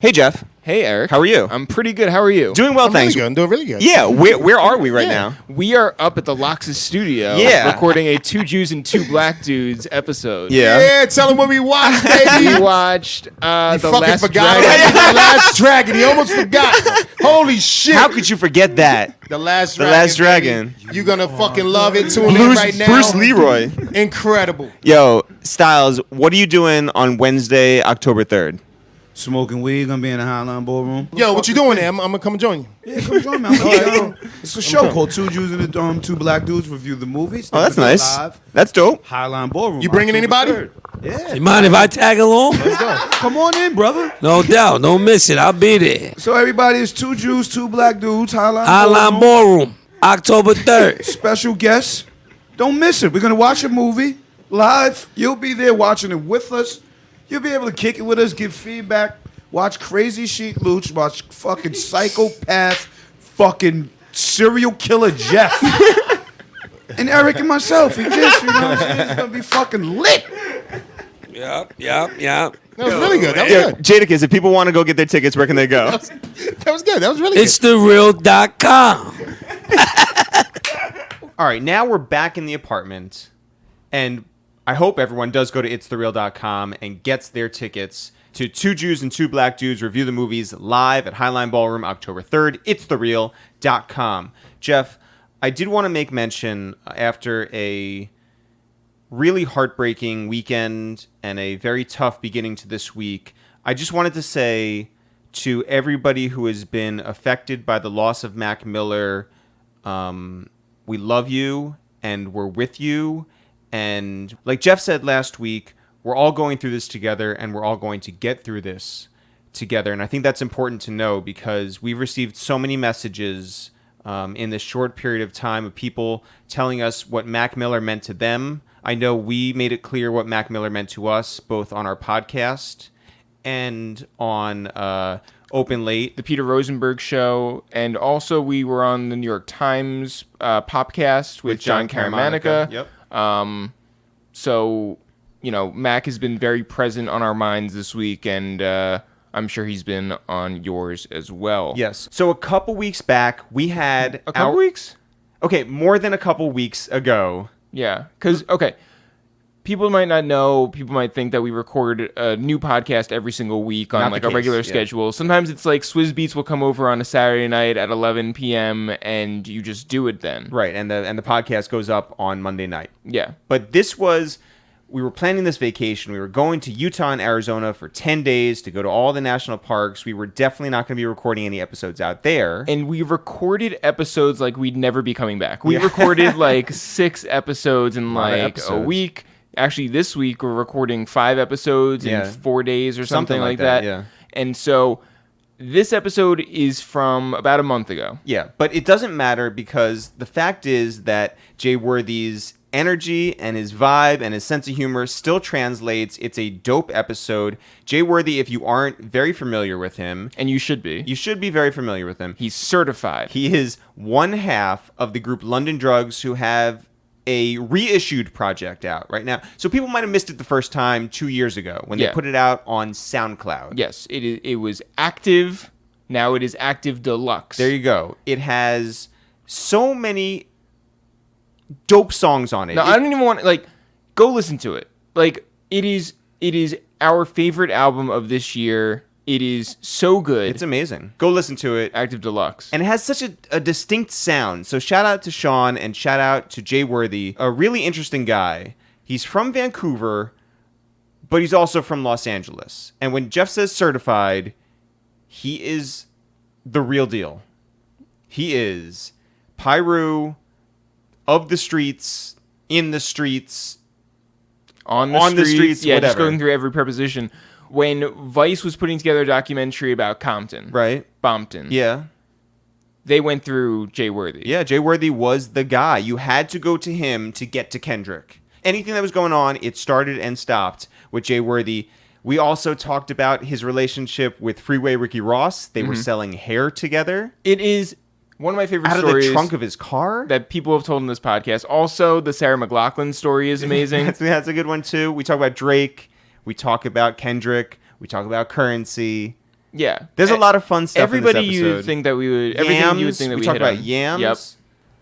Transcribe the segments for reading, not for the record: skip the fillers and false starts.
Hey, Jeff. Hey, Eric. How are you? I'm pretty good. How are you? Doing well, thanks. Really good. I'm doing really good. Yeah, where are we right now? We are up at the Lox's studio recording a Two Jews and Two Black Dudes episode. Yeah. Tell them what we watched, baby. We watched The Last forgot Dragon. The Last Dragon. He almost forgot. Holy shit. How could you forget that? The Last The Dragon. Last Dragon. Baby. You're going to fucking love it. Tune in right now. Bruce Leroy. Incredible. Yo, Styles, what are you doing on Wednesday, October 3rd? Smoking weed, gonna be in the Highline Ballroom. Yo, what you doing there? I'm going to come and join you. Yeah, come join me. It's a show called Two Jews and Two Black Dudes Review the Movies. Oh, that's nice. Live. That's dope. Highline Ballroom. You bringing October anybody? 3rd. Yeah. You mind if I tag along? Let's go. Come on in, brother. No doubt. Don't miss it. I'll be there. So everybody is Two Jews, Two Black Dudes. Highline Ballroom, October 3rd. Special guests. Don't miss it. We're gonna watch a movie live. You'll be there watching it with us. You'll be able to kick it with us, give feedback. Watch Crazy Sheet Luch, watch fucking psychopath, fucking serial killer Jeff. And Eric and myself. You know what I'm saying? It's gonna be fucking lit. Yep. That was really good. That was Yeah, good. Jadakiss, if people want to go get their tickets, where can they go? That was good. That was really good. ItsTheReal.com. All right, now we're back in the apartment, and I hope everyone does go to ItsTheReal.com and gets their tickets to Two Jews and Two Black Dudes Review the Movies live at Highline Ballroom, October 3rd. ItsTheReal.com. Jeff, I did want to make mention after a really heartbreaking weekend and a very tough beginning to this week, I just wanted to say to everybody who has been affected by the loss of Mac Miller, we love you and we're with you. And like Jeff said last week, we're all going through this together and we're all going to get through this together. And I think that's important to know because we've received so many messages in this short period of time of people telling us what Mac Miller meant to them. I know we made it clear what Mac Miller meant to us, both on our podcast and on Open Late, The Peter Rosenberg Show, and also we were on the New York Times podcast with John Caramanica. Yep. So, you know, Mac has been very present on our minds this week, and I'm sure he's been on yours as well. Yes. So a couple weeks back, we had A couple weeks? Okay, more than a couple weeks ago. Yeah, because, okay, people might not know, people might think that we record a new podcast every single week on Not like the a regular case, yeah. schedule. Sometimes it's like Swizz Beats will come over on a Saturday night at 11 p.m. and you just do it then. Right, and the podcast goes up on Monday night. Yeah. But we were planning this vacation. We were going to Utah and Arizona for 10 days to go to all the national parks. We were definitely not going to be recording any episodes out there. And we recorded episodes like we'd never be coming back. We recorded like 6 episodes in like a week. Actually, this week we're recording 5 episodes in 4 days or something like that. Yeah. And so this episode is from about a month ago. Yeah, but it doesn't matter because the fact is that Jay Worthy's energy and his vibe and his sense of humor still translates. It's a dope episode. Jay Worthy, if you aren't very familiar with him, And you should be. you should be very familiar with him. He's certified. He is one half of the group London Drugs, who have a reissued project out right now. So people might have missed it the first time 2 years ago when they put it out on SoundCloud. Yes, it was active. Now it is active deluxe. There you go. It has so many dope songs on it. No, I don't even want go listen to it. Like it is our favorite album of this year. It is so good. It's amazing. Go listen to it. Active Deluxe. And it has such a distinct sound. So shout out to Sean and shout out to Jay Worthy, a really interesting guy. He's from Vancouver, but he's also from Los Angeles. And when Jeff says certified, he is the real deal. He is Pyru of the streets, in the streets, on the streets, yeah, whatever. just going through every preposition. When Vice was putting together a documentary about Compton, right? Bompton, Yeah. they went through Jay Worthy. Yeah, Jay Worthy was the guy. You had to go to him to get to Kendrick. Anything that was going on, it started and stopped with Jay Worthy. We also talked about his relationship with Freeway Ricky Ross. They were selling hair together. It is one of my favorite Out of stories the trunk of his car? that people have told in this podcast. Also, the Sarah McLachlan story is amazing. That's a good one, too. We talk about Drake. We talk about Kendrick. We talk about Currency. Yeah. There's a lot of fun stuff Everybody in this you episode. would think that we would... Everything you would think that we talk hit about on. Yams. Yep.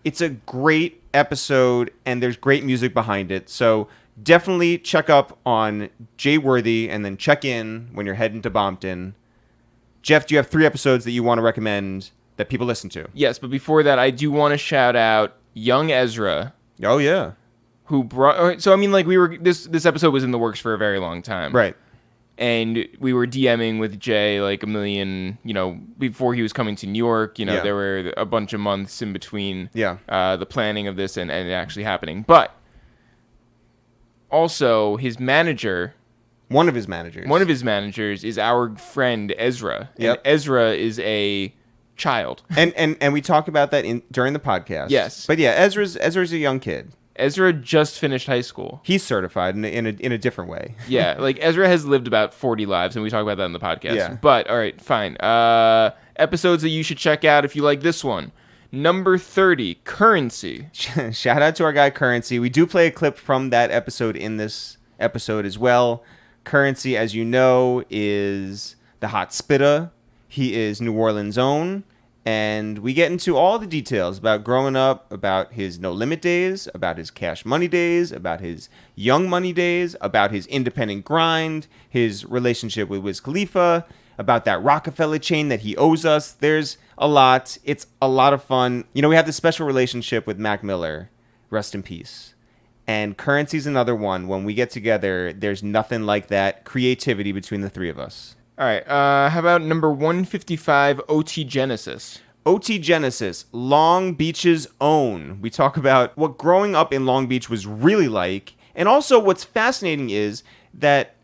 It's a great episode, and there's great music behind it. So definitely check up on Jay Worthy, and then check in when you're heading to Bompton. Jeff, do you have 3 episodes that you want to recommend that people listen to? Yes, but before that, I do want to shout out young Ezra. Oh, yeah. Who brought... So, I mean, like, we were... This episode was in the works for a very long time. Right. And we were DMing with Jay like a million, before he was coming to New York. There were a bunch of months in between the planning of this and it actually happening. But also his manager... One of his managers is our friend Ezra. Yep. And Ezra is a child. And we talk about that during the podcast. Yes. But yeah, Ezra's a young kid. Ezra just finished high school. He's certified in a different way. Yeah, like Ezra has lived about 40 lives, and we talk about that in the podcast. Yeah. But, all right, fine. Episodes that you should check out if you like this one. Number 30, Currency. Shout out to our guy Currency. We do play a clip from that episode in this episode as well. Currency, as you know, is the hot spitter. He is New Orleans' own. And we get into all the details about growing up, about his no limit days, about his cash money days, about his young money days, about his independent grind, his relationship with Wiz Khalifa, about that Rockefeller chain that he owes us. There's a lot. It's a lot of fun. We have this special relationship with Mac Miller. Rest in peace. And Currency's another one. When we get together, there's nothing like that creativity between the 3 of us. All right. How about number 155, OT Genesis? OT Genesis, Long Beach's own. We talk about what growing up in Long Beach was really like. And also what's fascinating is that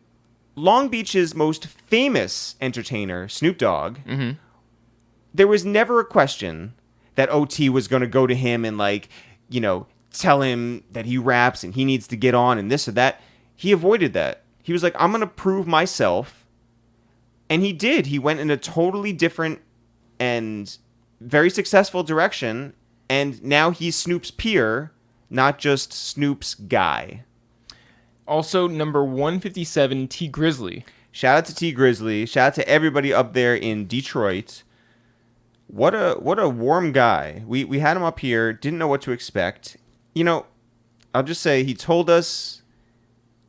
Long Beach's most famous entertainer, Snoop Dogg, there was never a question that OT was going to go to him and tell him that he raps and he needs to get on and this or that. He avoided that. He was like, I'm going to prove myself. And he did. He went in a totally different and very successful direction. And now he's Snoop's peer, not just Snoop's guy. Also, number 157, T Grizzly. Shout out to T Grizzly. Shout out to everybody up there in Detroit. What a warm guy. We had him up here, didn't know what to expect. I'll just say he told us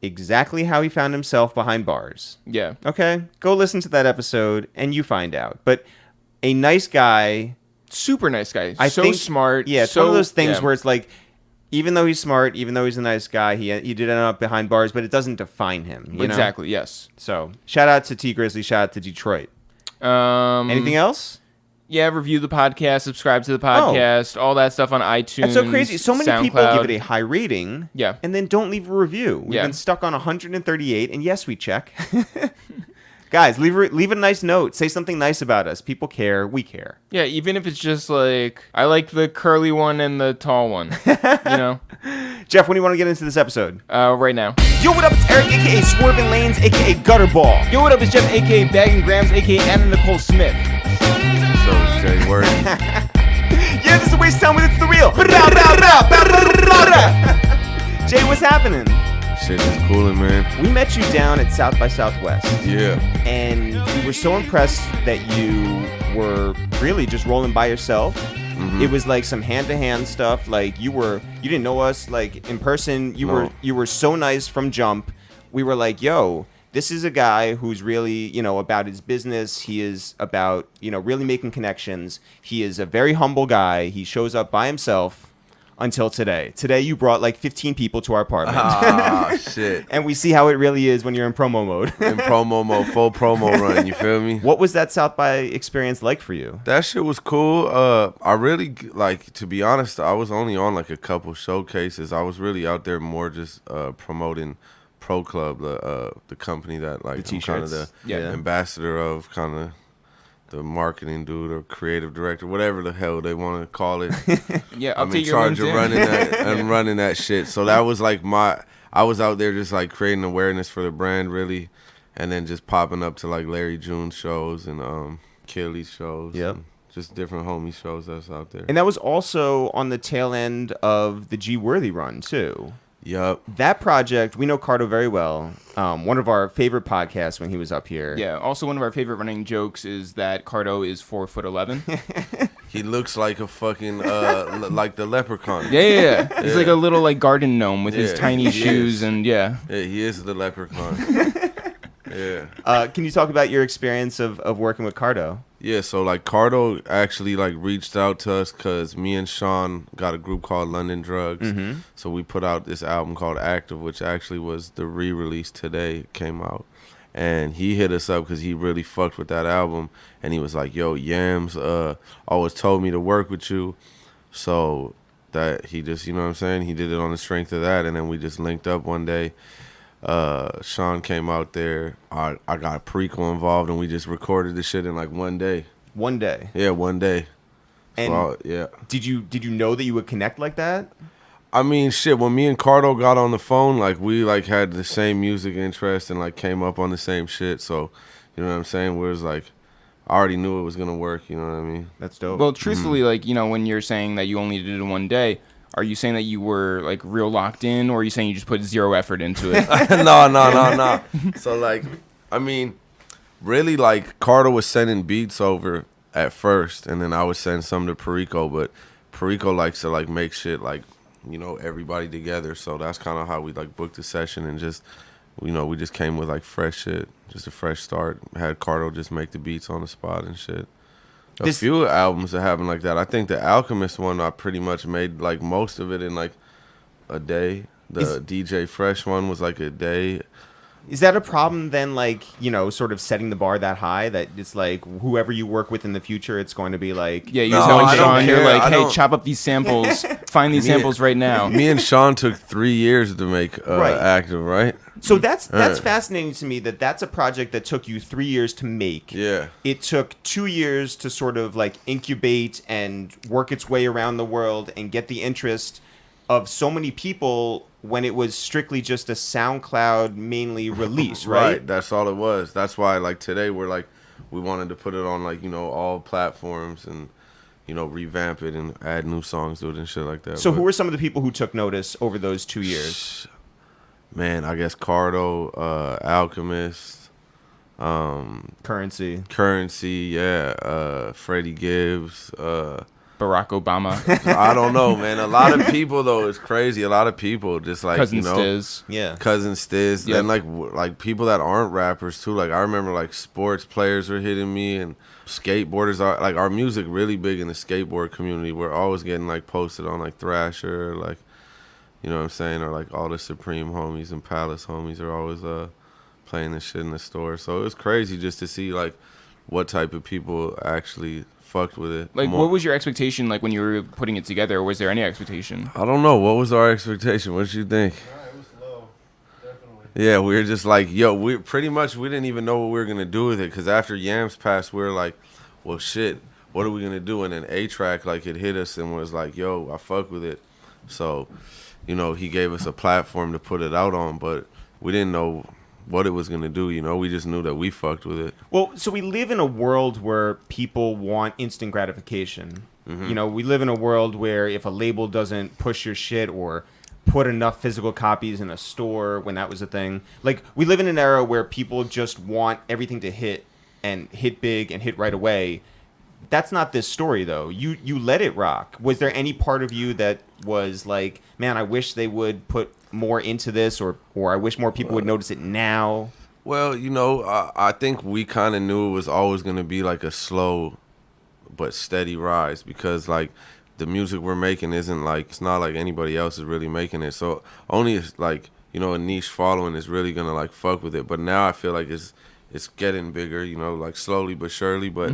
exactly how he found himself behind bars. Yeah. Okay? Go listen to that episode and you find out. But a nice guy. Super nice guy. I think, smart. Yeah, it's one of those things where it's like, even though he's smart, even though he's a nice guy, he did end up behind bars, but it doesn't define him. You know? Exactly, yes. So, shout out to T Grizzly, shout out to Detroit. Anything else? Yeah, review the podcast, subscribe to the podcast, all that stuff on iTunes. That's so crazy. So many people SoundCloud. give it a high rating, yeah, and then don't leave a review. We've been stuck on 138, and yes, we check. Guys, leave a nice note. Say something nice about us. People care. We care. Yeah, even if it's just like, I like the curly one and the tall one. Jeff, when do you want to get into this episode? Right now. Yo, what up? It's Eric, a.k.a. Swerving Lanes, a.k.a. Gutterball. Yo, what up? It's Jeff, a.k.a. Bagging Grams, a.k.a. Anna Nicole Smith. So, Jay Word. Yeah, this is Waste Time with It's The Real. Jay, what's happening? Shit is cooling, man. We met you down at South by Southwest. Yeah. And we were so impressed that you were really just rolling by yourself. Mm-hmm. It was like some hand-to-hand stuff. Like you didn't know us like in person. You were so nice from jump. We were like, yo, this is a guy who's really, about his business. He is about, really making connections. He is a very humble guy. He shows up by himself until today. Today, you brought like 15 people to our apartment. Ah, shit. And we see how it really is when you're in promo mode. In promo mode, full promo run, you feel me? What was that South by experience like for you? That shit was cool. I really, to be honest, I was only on like a couple showcases. I was really out there more just promoting Pro Club, the company that like I'm kind of the ambassador of, kind of the marketing dude or creative director, whatever the hell they want to call it. Yeah, I'm in charge of running that shit. So that was like I was out there just like creating awareness for the brand really, and then just popping up to like Larry June's shows and Kelly's shows. Yep. Just different homie shows that's out there. And that was also on the tail end of the G Worthy run too. Yup. That project, we know Cardo very well. One of our favorite podcasts when he was up here. Yeah. Also, one of our favorite running jokes is that Cardo is 4'11". He looks like a fucking like the leprechaun. Yeah. He's like a little like garden gnome with his tiny he shoes is. and Yeah, he is the leprechaun. Yeah. Can you talk about your experience of working with Cardo? Yeah, so like Cardo actually like reached out to us because me and Sean got a group called London Drugs. Mm-hmm. So we put out this album called Active, which actually was the re-release today. It came out. And he hit us up because he really fucked with that album. And he was like, yo, Yams always told me to work with you. So that he just, you know what I'm saying? He did it on the strength of that. And then we just linked up one day. Sean came out there. I got Perico involved, and we just recorded this shit in like one day. One day. Yeah, one day. And so yeah. Did you know that you would connect like that? I mean, shit. When me and Cardo got on the phone, like we like had the same music interest and like came up on the same shit. So, you know what I'm saying? Whereas like, I already knew it was gonna work. You know what I mean? That's dope. Well, truthfully, like, you know, when you're saying that you only did it in one day, are you saying that you were like real locked in, or are you saying you just put zero effort into it? No. So like, I mean, really like Cardo was sending beats over at first, and then I would send some to Perico, but Perico likes to like make shit like, you know, everybody together. So that's kind of how we like booked the session, and just, you know, we just came with like fresh shit, just a fresh start. Had Cardo just make the beats on the spot and shit. A few albums that happen like that. I think the Alchemist one, I pretty much made like most of it in like a day. The DJ Fresh one was like a day. Is that a problem then, like, you know, sort of setting the bar that high that it's like whoever you work with in the future, it's going to be like... Yeah, you're telling Sean, you're like, hey, don't... chop up these samples, find these samples right now. Me and Sean took 3 years to make Active, right? So that's fascinating to me that's a project that took you 3 years to make. Yeah. It took 2 years to sort of like incubate and work its way around the world and get the interest of so many people when it was strictly just a SoundCloud mainly release, right? Right, that's all it was. That's why like today we're like, we wanted to put it on like, you know, all platforms and, you know, revamp it and add new songs to it and shit like that. So who were some of the people who took notice over those 2 years? Man, I guess Cardo, Alchemist, Currency, yeah, Freddie Gibbs, Barack Obama. I don't know, man. A lot of people though, it's crazy. A lot of people just like, Cousin you know, Stiz. Yeah, Cousin Stiz, Yep. and like people that aren't rappers too. Like I remember like sports players were hitting me, and skateboarders are like, our music really big in the skateboard community. We're always getting like posted on like Thrasher, like, you know what I'm saying, or like all the Supreme homies and Palace homies are always playing this shit in the store. So it was crazy just to see like what type of people actually fucked with it. Like, what was your expectation like when you were putting it together, or was there any expectation? I don't know. What was our expectation? What did you think? It was low, definitely. Yeah, we were just like, yo, we didn't even know what we were gonna do with it, because after Yams passed, we were like, well, shit, what are we gonna do? And then A-Track like it hit us and was like, yo, I fuck with it. So, you know, he gave us a platform to put it out on, but we didn't know what it was going to do, you know. We just knew that we fucked with it. Well, so we live in a world where people want instant gratification. Mm-hmm. You know, we live in a world where if a label doesn't push your shit or put enough physical copies in a store when that was a thing, like, we live in an era where people just want everything to hit and hit big and hit right away. That's not this story, though. You let it rock. Was there any part of you that was like, man, I wish they would put more into this, or I wish more people would notice it now? Well, you know, I think we kind of knew it was always going to be like a slow but steady rise, because like the music we're making isn't like, it's not like anybody else is really making it. So only like, you know, a niche following is really going to like fuck with it. But now I feel like it's getting bigger, you know, like slowly but surely. But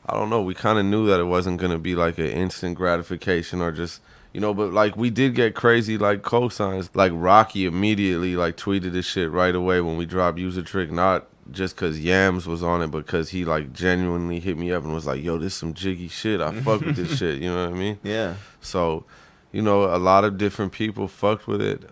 I don't know. We kind of knew that it wasn't going to be like an instant gratification or just, you know, but like we did get crazy like cosigns. Like Rocky immediately like tweeted this shit right away when we dropped User Trick, not just because Yams was on it, but because he like genuinely hit me up and was like, yo, this some jiggy shit. I fuck with this shit. You know what I mean? Yeah. So, you know, a lot of different people fucked with it.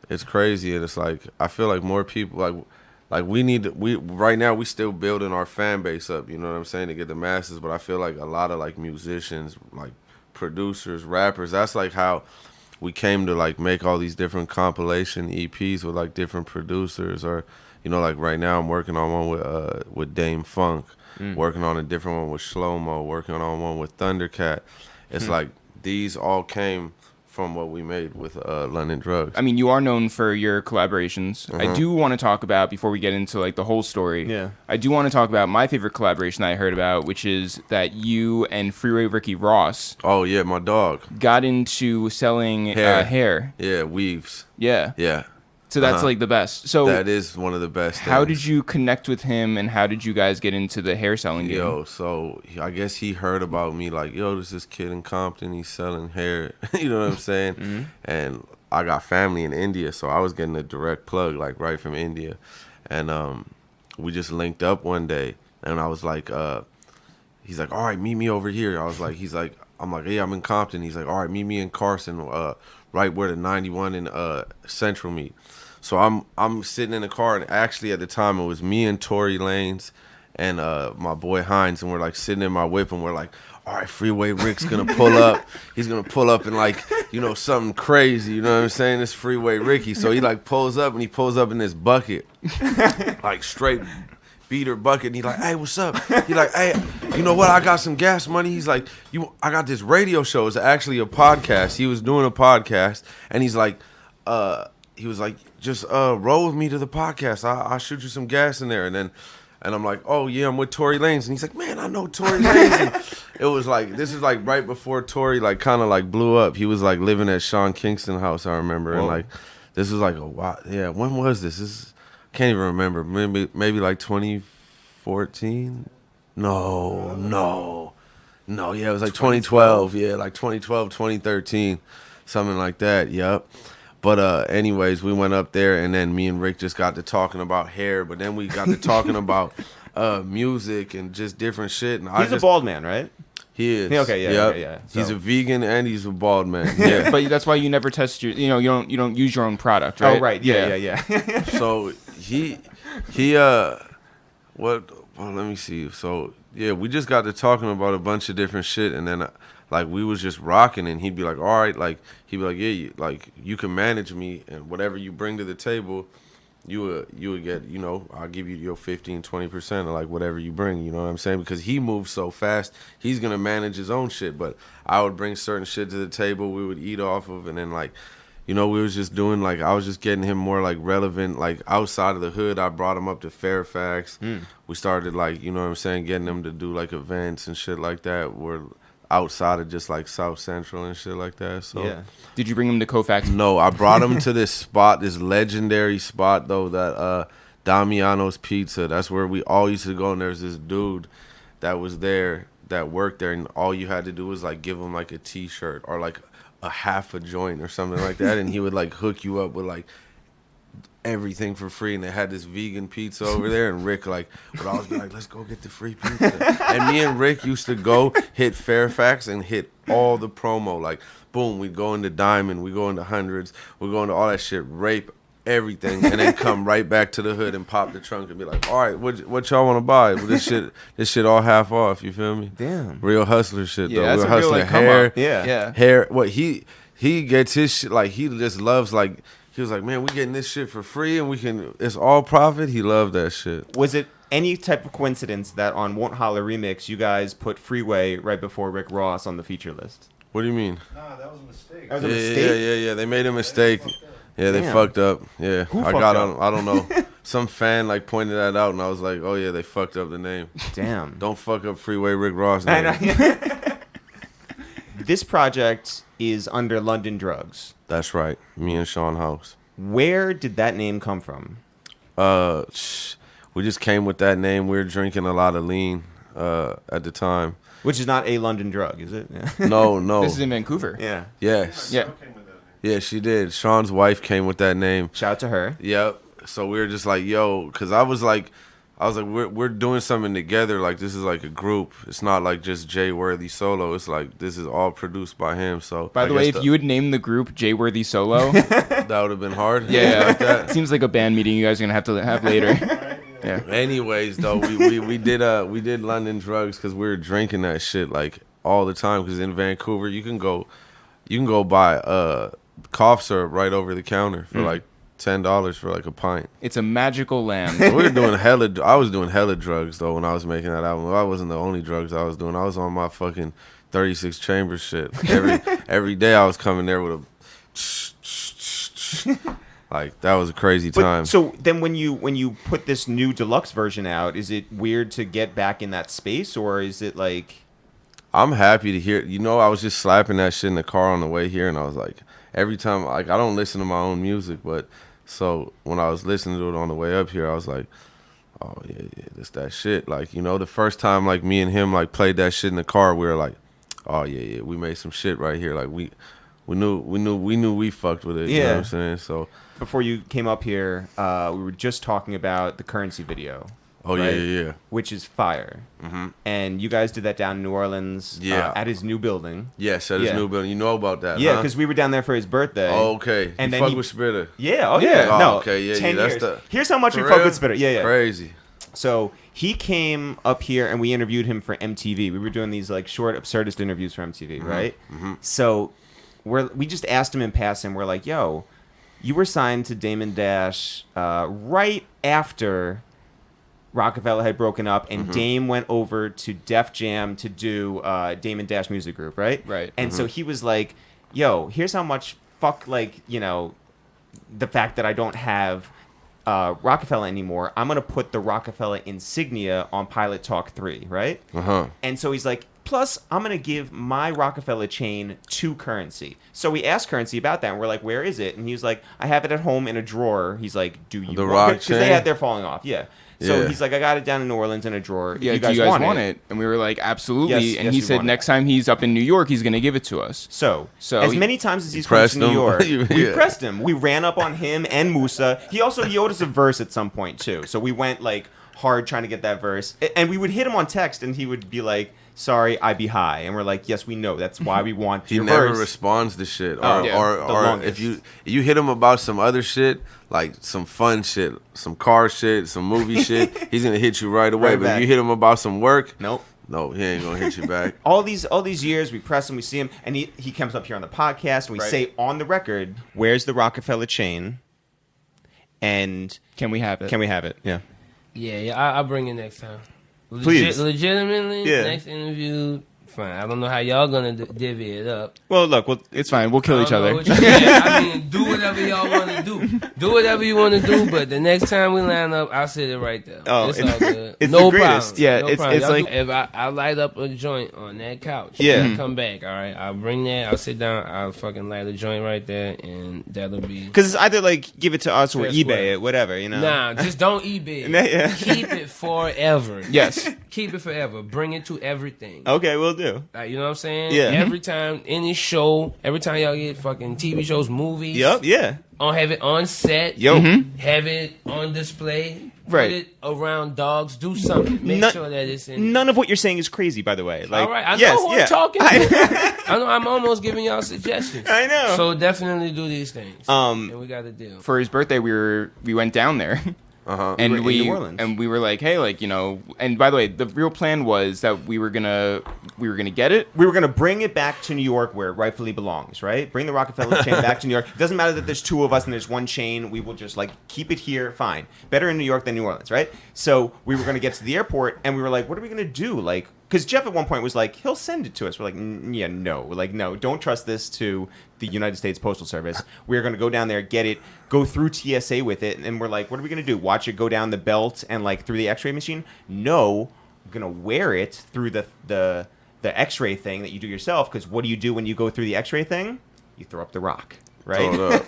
It's crazy. And it's like, I feel like more people like we right now we still building our fan base up, you know what I'm saying, to get the masses. But I feel like a lot of like musicians, like producers, rappers, that's like how we came to like make all these different compilation EPs with like different producers, or like right now I'm working on one with Dame Funk, working on a different one with Shlomo, working on one with Thundercat. It's like these all came from what we made with London Drugs. I mean, you are known for your collaborations. I do want to talk about, before we get into like the whole story, I do want to talk about my favorite collaboration that I heard about, which is that you and Freeway Ricky Ross, oh yeah, my dog, got into selling hair. Yeah, weaves. Yeah. So that's like the best. So that is one of the best How things. did you connect with him, and how did you guys get into the hair selling game? Yo, so I guess he heard about me, like, yo, there's this kid in Compton, he's selling hair. You know what I'm saying? And I got family in India, so I was getting a direct plug, like, right from India. And we just linked up one day, and I was like, he's like, all right, meet me over here. I'm like, yeah, I'm in Compton. He's like, all right, meet me in Carson, right where the 91 and Central meet. So I'm sitting in the car, and actually at the time it was me and Tory Lanez and my boy Hines, and we're like sitting in my whip, and we're like, all right, Freeway Rick's gonna pull up. He's gonna pull up in like, something crazy. You know what I'm saying? It's Freeway Ricky. So he like pulls up, and he pulls up in this bucket, like straight beater bucket. And he's like, hey, what's up? He's like, hey, you know what? I got some gas money. He's like, I got this radio show. It's actually a podcast. He was doing a podcast, and he's like, he was like, just roll with me to the podcast. I'll shoot you some gas in there. And I'm like, oh yeah, I'm with Tory Lanez. And he's like, man, I know Tory Lanez. And it was like, this is like right before Tory like kind of like blew up. He was like living at Sean Kingston house, I remember. Whoa. And like, this was like a while. Yeah, when was this? I can't even remember. Maybe like 2014. No. Yeah, it was like 2012. Yeah, like 2012, 2013, something like that. Yep. But anyways, we went up there, and then me and Rick just got to talking about hair, but then we got to talking about music and just different shit. And he's a bald man, right? He is. Okay, yeah. So. He's a vegan and he's a bald man. Yeah. But that's why you never test your, you don't use your own product, right? Oh, right. Yeah. So well, let me see. So yeah, we just got to talking about a bunch of different shit, and then like we was just rocking, and he'd be like, all right, like he'd be like, yeah, you can manage me, and whatever you bring to the table, you would get, I'll give you your 15-20% of like whatever you bring, you know what I'm saying? Because he moves so fast, he's gonna manage his own shit, but I would bring certain shit to the table we would eat off of, and then like, we was just doing like, I was just getting him more like relevant, like outside of the hood. I brought him up to Fairfax. We started like, you know what I'm saying, getting him to do like events and shit like that, where outside of just like South Central and shit like that. So yeah. Did you bring him to Koufax? No, I brought him to this spot, this legendary spot though, that Damiano's Pizza. That's where we all used to go, and there's this dude that was there, that worked there, and all you had to do was like give him like a t-shirt or like a half a joint or something like that, and he would like hook you up with like everything for free. And they had this vegan pizza over there, and Rick like would always be like, let's go get the free pizza. And me and Rick used to go hit Fairfax and hit all the promo, like boom, we'd go into Diamond, we go into Hundreds, we go into all that shit, rape everything, and then come right back to the hood and pop the trunk and be like, all right, what y'all want to buy? Well, this shit all half off, you feel me? Damn. Real hustler shit though. Yeah, that's real a real hustler like, come hair. up. Yeah. Hair. What he gets his shit, like he just loves, like he was like, man, we getting this shit for free and it's all profit. He loved that shit. Was it any type of coincidence that on Won't Holler Remix you guys put Freeway right before Rick Ross on the feature list? What do you mean? Nah, that was a mistake. That was a mistake? Yeah. They made a mistake. Yeah, they Damn. fucked up. Yeah, Who I fucked got up? on. I don't know. Some fan like pointed that out, and I was like, "Oh yeah, they fucked up the name. Damn. Don't fuck up Freeway Rick Ross name." This project is under London Drugs. That's right. Me and Sean House. Where did that name come from? We just came with that name. We were drinking a lot of lean at the time. Which is not a London drug, is it? Yeah. No. This is in Vancouver. Yeah. Yes. Yeah. Yeah, she did. Sean's wife came with that name. Shout out to her. Yep. So we were just like, yo, because I was like, we're doing something together. Like, this is like a group. It's not like just Jay Worthy solo. It's like, this is all produced by him. So by the way, if you would name the group Jay Worthy Solo, that would have been hard. Yeah. Like that. Seems like a band meeting you guys are gonna have to have later. Yeah. Anyways, though, we did London Drugs because we were drinking that shit like all the time. Because in Vancouver, you can go buy cough syrup right over the counter for like $10 for like a pint. It's a magical land. I was doing hella drugs though when I was making that album. I wasn't the only drugs I was doing. I was on my fucking 36 chamber shit. Every day I was coming there with a like that was a crazy time. So then when you put this new deluxe version out, is it weird to get back in that space, or is it like? I'm happy to hear. I was just slapping that shit in the car on the way here, and I was like, every time, like, I don't listen to my own music, but so when I was listening to it on the way up here, I was like, oh yeah, this that shit. Like, the first time like me and him like played that shit in the car, we were like, oh yeah, we made some shit right here. Like we knew we fucked with it. You know what I'm saying? So before you came up here, we were just talking about the Currency video. Oh, right? Yeah. Which is fire. Mm-hmm. And you guys did that down in New Orleans at his new building. Yes, at his new building. You know about that, yeah, because we were down there for his birthday. Oh, okay. And you then fuck with Spitter. Yeah, oh, yeah. Oh, no, okay, yeah, 10 that's years. Here's how much we real? fuck with Spitter. Yeah. Crazy. So he came up here and we interviewed him for MTV. We were doing these like short absurdist interviews for MTV, right? Mm-hmm. So we just asked him in passing. We're like, yo, you were signed to Damon Dash right after Rockefeller had broken up, and Dame went over to Def Jam to do Damon Dash Music Group, right? Right. And so he was like, yo, here's how much fuck, like, the fact that I don't have Rockefeller anymore. I'm going to put the Rockefeller insignia on Pilot Talk 3, right? Uh-huh. And so he's like, plus, I'm going to give my Rockefeller chain to Currency. So we asked Currency about that, and we're like, where is it? And he was like, I have it at home in a drawer. He's like, do you the want it? Because they had their falling off, yeah. So he's like, I got it down in New Orleans in a drawer. Yeah, you do guys you guys want it? And we were like, absolutely. Yes, and he said next time he's up in New York, he's going to give it to us. So as many times as he's come to New York, we pressed him. We ran up on him and Musa. He owed us a verse at some point, too. So we went, like, hard trying to get that verse. And we would hit him on text, and he would be like, sorry, I be high. And we're like, yes, we know. That's why we want your verse. He never responds to shit. Or if you hit him about some other shit, like some fun shit, some car shit, some movie shit, he's going to hit you right away. But if you hit him about some work, nope. No, he ain't going to hit you back. all these years, we press him, we see him, and he comes up here on the podcast, and we say on the record, where's the Rockefeller chain? And can we have it? Can we have it? Yeah. Yeah, I'll bring it next time. Please. Legitimately, next interview, fine. I don't know how y'all gonna divvy it up. Well, look, it's fine. We'll kill each other. I mean, do whatever y'all want to do. Do whatever you want to do, but the next time we line up, I'll sit it right there. Oh, it's all good. It's no the greatest. problem. Yeah, no it's problem. like... If I light up a joint on that couch, come back, all right? I'll bring that. I'll sit down. I'll fucking light a joint right there, and that'll be... Because it's either, like, give it to us or Fair eBay square. it, whatever, you know? Nah, just don't eBay it. Keep it forever. Yes. Keep it forever. Bring it to everything. Okay, we'll do. Like, you know what I'm saying? Yeah. Every time, any show, every time y'all get fucking TV shows, movies. Yep, yeah. Have it on set. Yo. Have it on display. Right. Put it around dogs. Do something. Make sure that it's in. None of what you're saying is crazy, by the way. Like, all right. I know who I'm talking to. I know I'm almost giving y'all suggestions. I know. So definitely do these things. And we got to deal. For his birthday, we went down there. And in New Orleans. And we were like, hey, like, and by the way, the real plan was that we were gonna get it. We were gonna bring it back to New York where it rightfully belongs, right? Bring the Rockefeller chain back to New York. It doesn't matter that there's two of us and there's one chain. We will just like keep it here. Fine. Better in New York than New Orleans, right? So we were gonna get to the airport and we were like, what are we gonna do? Like, because Jeff at one point was like, he'll send it to us. We're like, yeah, no. We're like, no, don't trust this to the United States Postal Service. We're going to go down there, get it, go through TSA with it. And we're like, what are we going to do? Watch it go down the belt and like through the x-ray machine? No, I'm going to wear it through the x-ray thing that you do yourself. Because what do you do when you go through the x-ray thing? You throw up the rock, right?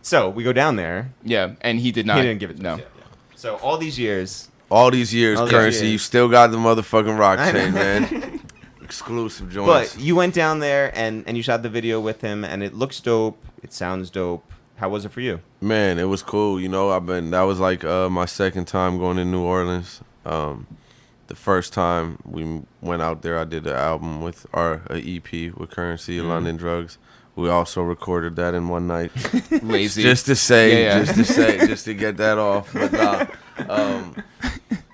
So we go down there. Yeah, and he did not. He didn't give it to no. us yet. So all these years, Currency, you still got the motherfucking rock chain, man. Exclusive joints. But you went down there and you shot the video with him, and it looks dope. It sounds dope. How was it for you? Man, it was cool. That was like my second time going to New Orleans. The first time we went out there, I did an album with our EP with Currency, London Drugs. We also recorded that in one night. Lazy. Just to get that off. But nah.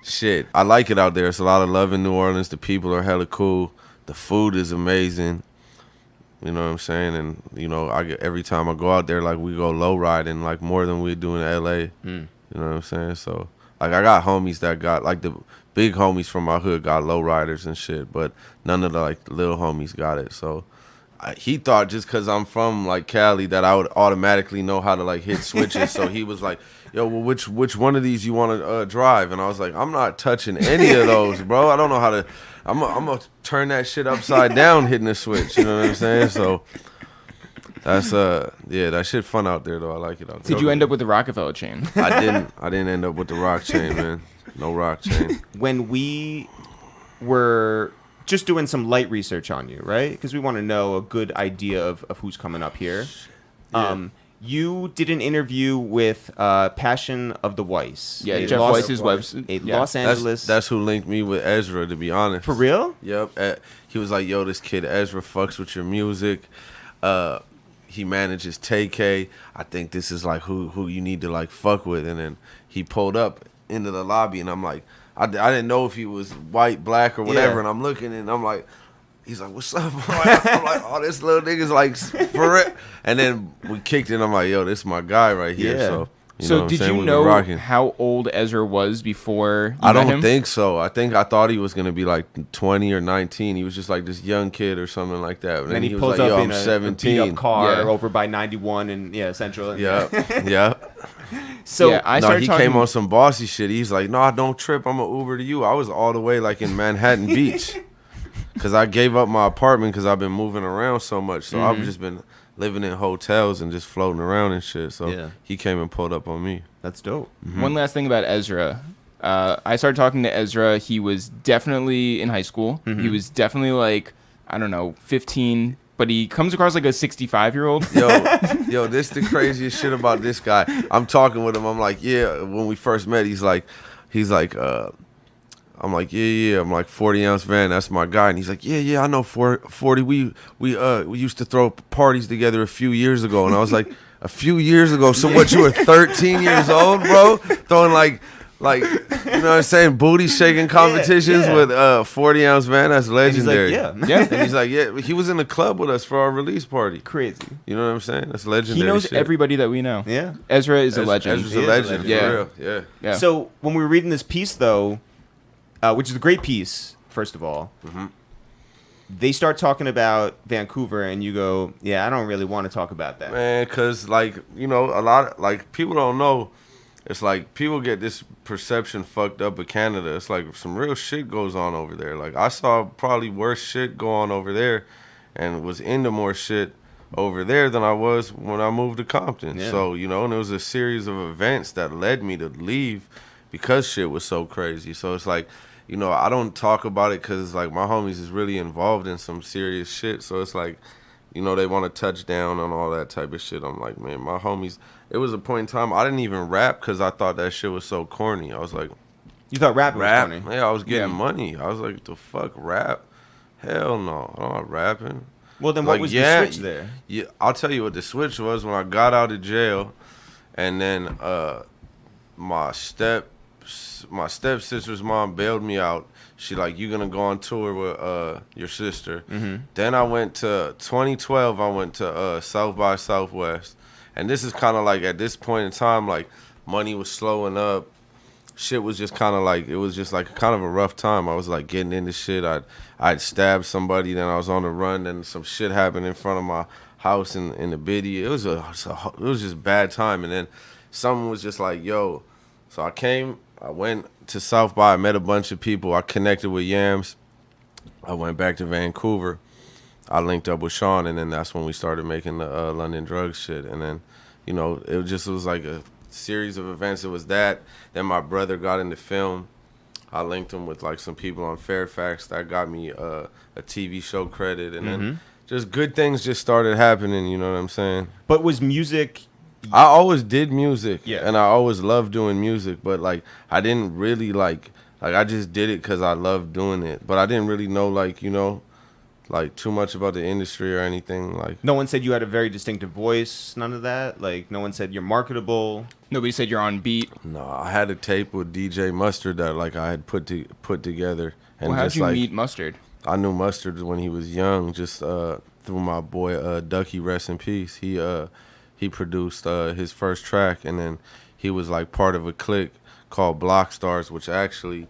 Shit, I like it out there. It's a lot of love in New Orleans. The people are hella cool. The food is amazing. You know what I'm saying? And every time I go out there, like we go low riding, like more than we do in LA. You know what I'm saying? So like I got homies that got like the big homies from my hood got low riders and shit, but none of the like little homies got it. So he thought just because I'm from like Cali that I would automatically know how to like hit switches. So he was like, yo, well, which one of these you want to drive? And I was like, I'm not touching any of those, bro. I don't know how to. I'm gonna turn that shit upside down hitting the switch. You know what I'm saying? So that's that shit fun out there though. I like it out there. Did you end up with the Rockefeller chain? I didn't end up with the rock chain, man. No rock chain. When we were just doing some light research on you, right? Because we want to know a good idea of who's coming up here. Yeah. You did an interview with Passion of the Weiss. Yeah, Jeff Weiss's website. Los Angeles. That's who linked me with Ezra, to be honest. For real? Yep. He was like, yo, this kid Ezra fucks with your music. He manages TK. I think this is like who you need to like fuck with. And then he pulled up into the lobby, and I'm like, I didn't know if he was white, black, or whatever. Yeah. And I'm looking, and I'm like, he's like, what's up? I'm like, oh, this little nigga's like, for it. And then we kicked it, and I'm like, yo, this is my guy right here. Yeah. So, So did you know how old Ezra was before you I met don't him? think so. I thought he was gonna be like 20 or 19. He was just like this young kid or something like that. And then he was pulls like, up yo, in I'm a 17. beat-up car Yeah. over by 91 and Central. Yeah. So Yeah, I No, started he talking. came on some bossy shit. He's like, no, don't trip. I'm gonna Uber to you. I was all the way like in Manhattan Beach, cause I gave up my apartment because I've been moving around so much. So I've just been living in hotels and just floating around and shit. So Yeah. he came and pulled up on me. That's dope. One last thing about Ezra. I started talking to Ezra. He was definitely in high school. He was definitely like, I don't know, 15. But he comes across like a 65-year-old. Yo, this the craziest shit about this guy. I'm talking with him. I'm like, yeah. When we first met, he's like, I'm like, yeah. I'm like, 40 ounce van. That's my guy. And he's like, yeah. I know 40. We used to throw parties together a few years ago. And I was like, a few years ago. So what? You were 13 years old, bro, throwing like. You know what I'm saying? Booty shaking competitions with 40 ounce van. That's legendary. And he's like, yeah. And he's like, yeah. He was in the club with us for our release party. Crazy. You know what I'm saying? That's legendary. He knows shit. everybody that we know. Yeah. Ezra is a legend. Ezra's a legend. Yeah. For real. Yeah. So when we were reading this piece, though, which is a great piece, first of all, they start talking about Vancouver, and you go, yeah, I don't really want to talk about that. Man, because, like, you know, a lot of, like, people don't know. It's like people get this perception fucked up of Canada. It's like some real shit goes on over there. Like, I saw probably worse shit go on over there and was into more shit over there than I was when I moved to Compton. Yeah. So, you know, and there was a series of events that led me to leave because shit was so crazy. So it's like, you know, I don't talk about it because, like, my homies is really involved in some serious shit. So it's like, you know, they want to touch down on all that type of shit. I'm like, man, my homies... It was a point in time I didn't even rap because I thought that shit was so corny. I was like, You thought rap was funny. Yeah, I was getting money. I was like, the fuck, rap? Hell no, I'm not rapping. Well, then what was the switch there? Yeah, I'll tell you what the switch was when I got out of jail, and then my stepsister's mom bailed me out. She like, you gonna go on tour with your sister. Then I went to 2012. I went to South by Southwest. And this is kind of like, at this point in time, like, money was slowing up. Shit was just kind of like, it was just like kind of a rough time. I was like getting into shit. I'd stabbed somebody, then I was on the run, then some shit happened in front of my house in the biddy. It was just bad time. And then someone was just like, yo. So I went to South by, I met a bunch of people. I connected with Yams. I went back to Vancouver. I linked up with Sean, and then that's when we started making the London Drugs shit. And then, you know, it was like a series of events. It was that. Then my brother got into film. I linked him with like some people on Fairfax that got me a TV show credit. And then just good things just started happening, you know what I'm saying? But was music... I always did music, Yeah. and I always loved doing music, but like I didn't really like I just did it because I loved doing it. But I didn't really know, like, you know, like too much about the industry or anything. Like, No one said you had a very distinctive voice, none of that? Like, no one said you're marketable? Nobody said you're on beat. no, I had a tape with DJ Mustard that like I had put together. And Well, how'd just you like, meet Mustard? I knew Mustard when he was young. Just through my boy Ducky, rest in peace. He produced his first track, and then he was like part of a clique called Block Stars, which actually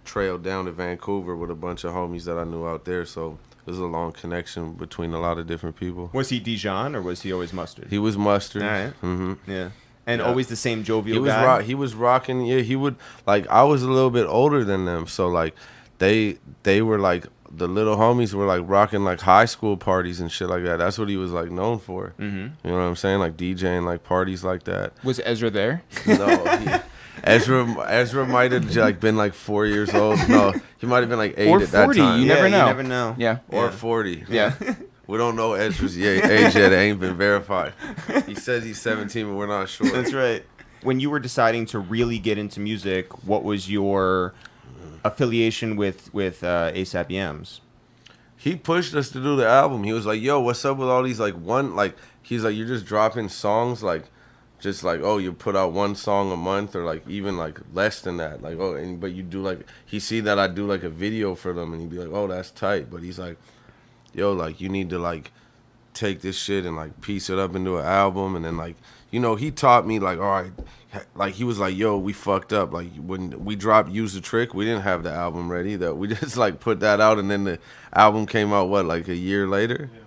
trailed down to Vancouver with a bunch of homies that I knew out there. So there's a long connection between a lot of different people. Was he Dijon or was he always Mustard? He was Mustard. All right. Mm-hmm. Yeah. And Yeah. always the same jovial guy? He was rocking. Yeah, he would, like, I was a little bit older than them. So, like, they were, like, the little homies were, like, rocking, like, high school parties and shit like that. That's what he was, like, known for. Mm-hmm. You know what I'm saying? Like, DJing, like, parties like that. Was Ezra there? No. Ezra might have, like, been, like, 4 years old. No, he might have been, like, 8 or at that 40. time. You never know. You never know. Yeah. Or 40. Yeah. We don't know Ezra's age yet. It ain't been verified. He says he's 17, but we're not sure. That's right. When you were deciding to really get into music, what was your affiliation with AP Yams? He pushed us to do the album. He was like, yo, what's up with all these, like, he's like, you're just dropping songs, like, just like, oh, you put out one song a month, or like even like less than that, like, oh, but you do, like, he see that I do like a video for them, and he'd be like, oh, that's tight. But he's like, yo, like, you need to like take this shit and like piece it up into an album. And then, like, you know, he taught me, like, all right, like, he was like, yo, we fucked up. Like, when we dropped Use the Trick, we didn't have the album ready. That we just like put that out, and then the album came out, what, like a year later? Yeah.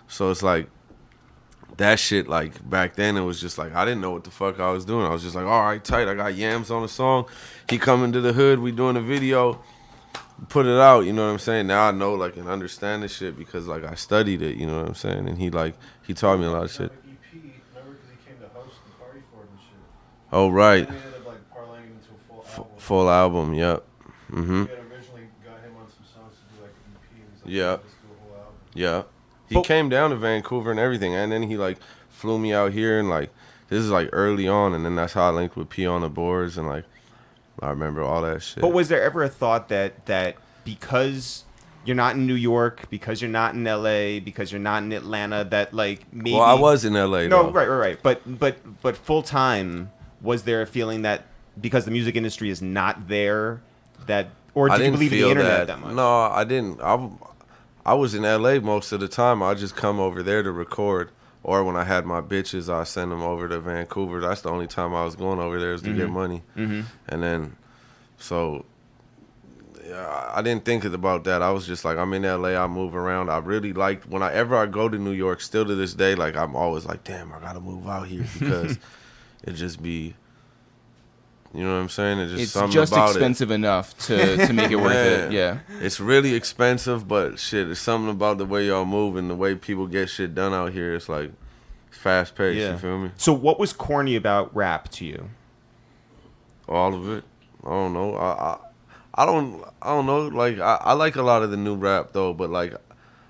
So it's like, that shit, like, back then, it was just like, I didn't know what the fuck I was doing. I was just like, all right, tight, I got Yams on a song. He coming to the hood, we doing a video, put it out, you know what I'm saying? Now I know, like, and understand this shit because, like, I studied it, you know what I'm saying? And he taught me a lot of shit. EP, remember, because he came to host the party for it and shit. Oh, right. And we ended up, like, parlaying it into a full album. Full album, yep. Mm-hmm. We had originally got him on some songs to do, like, an EP, and he's like, Yeah. let's do a whole album. Yeah. He came down to Vancouver and everything, and then he, like, flew me out here, and, like, this is, like, early on, and then that's how I linked with P on the boards, and, like, I remember all that shit. But was there ever a thought that because you're not in New York, because you're not in LA, because you're not in Atlanta, that, like, maybe... Well, I was in LA, No, though. right. But full-time, was there a feeling that because the music industry is not there, that... Or did you believe in the internet that much? No, I didn't. I was in LA most of the time. I just come over there to record, or when I had my bitches, I send them over to Vancouver. That's the only time I was going over there is to get money. Mm-hmm. And then, so yeah, I didn't think about that. I was just like, I'm in LA. I move around. I really liked whenever I go to New York. Still to this day, like, I'm always like, damn, I gotta move out here because it just be. You know what I'm saying? It's something just about expensive enough to make it worth it. Yeah. It's really expensive, but shit, it's something about the way y'all move and the way people get shit done out here. It's like fast paced. Yeah. You feel me? So what was corny about rap to you? All of it. I don't know. I don't know. Like, I like a lot of the new rap though, but like.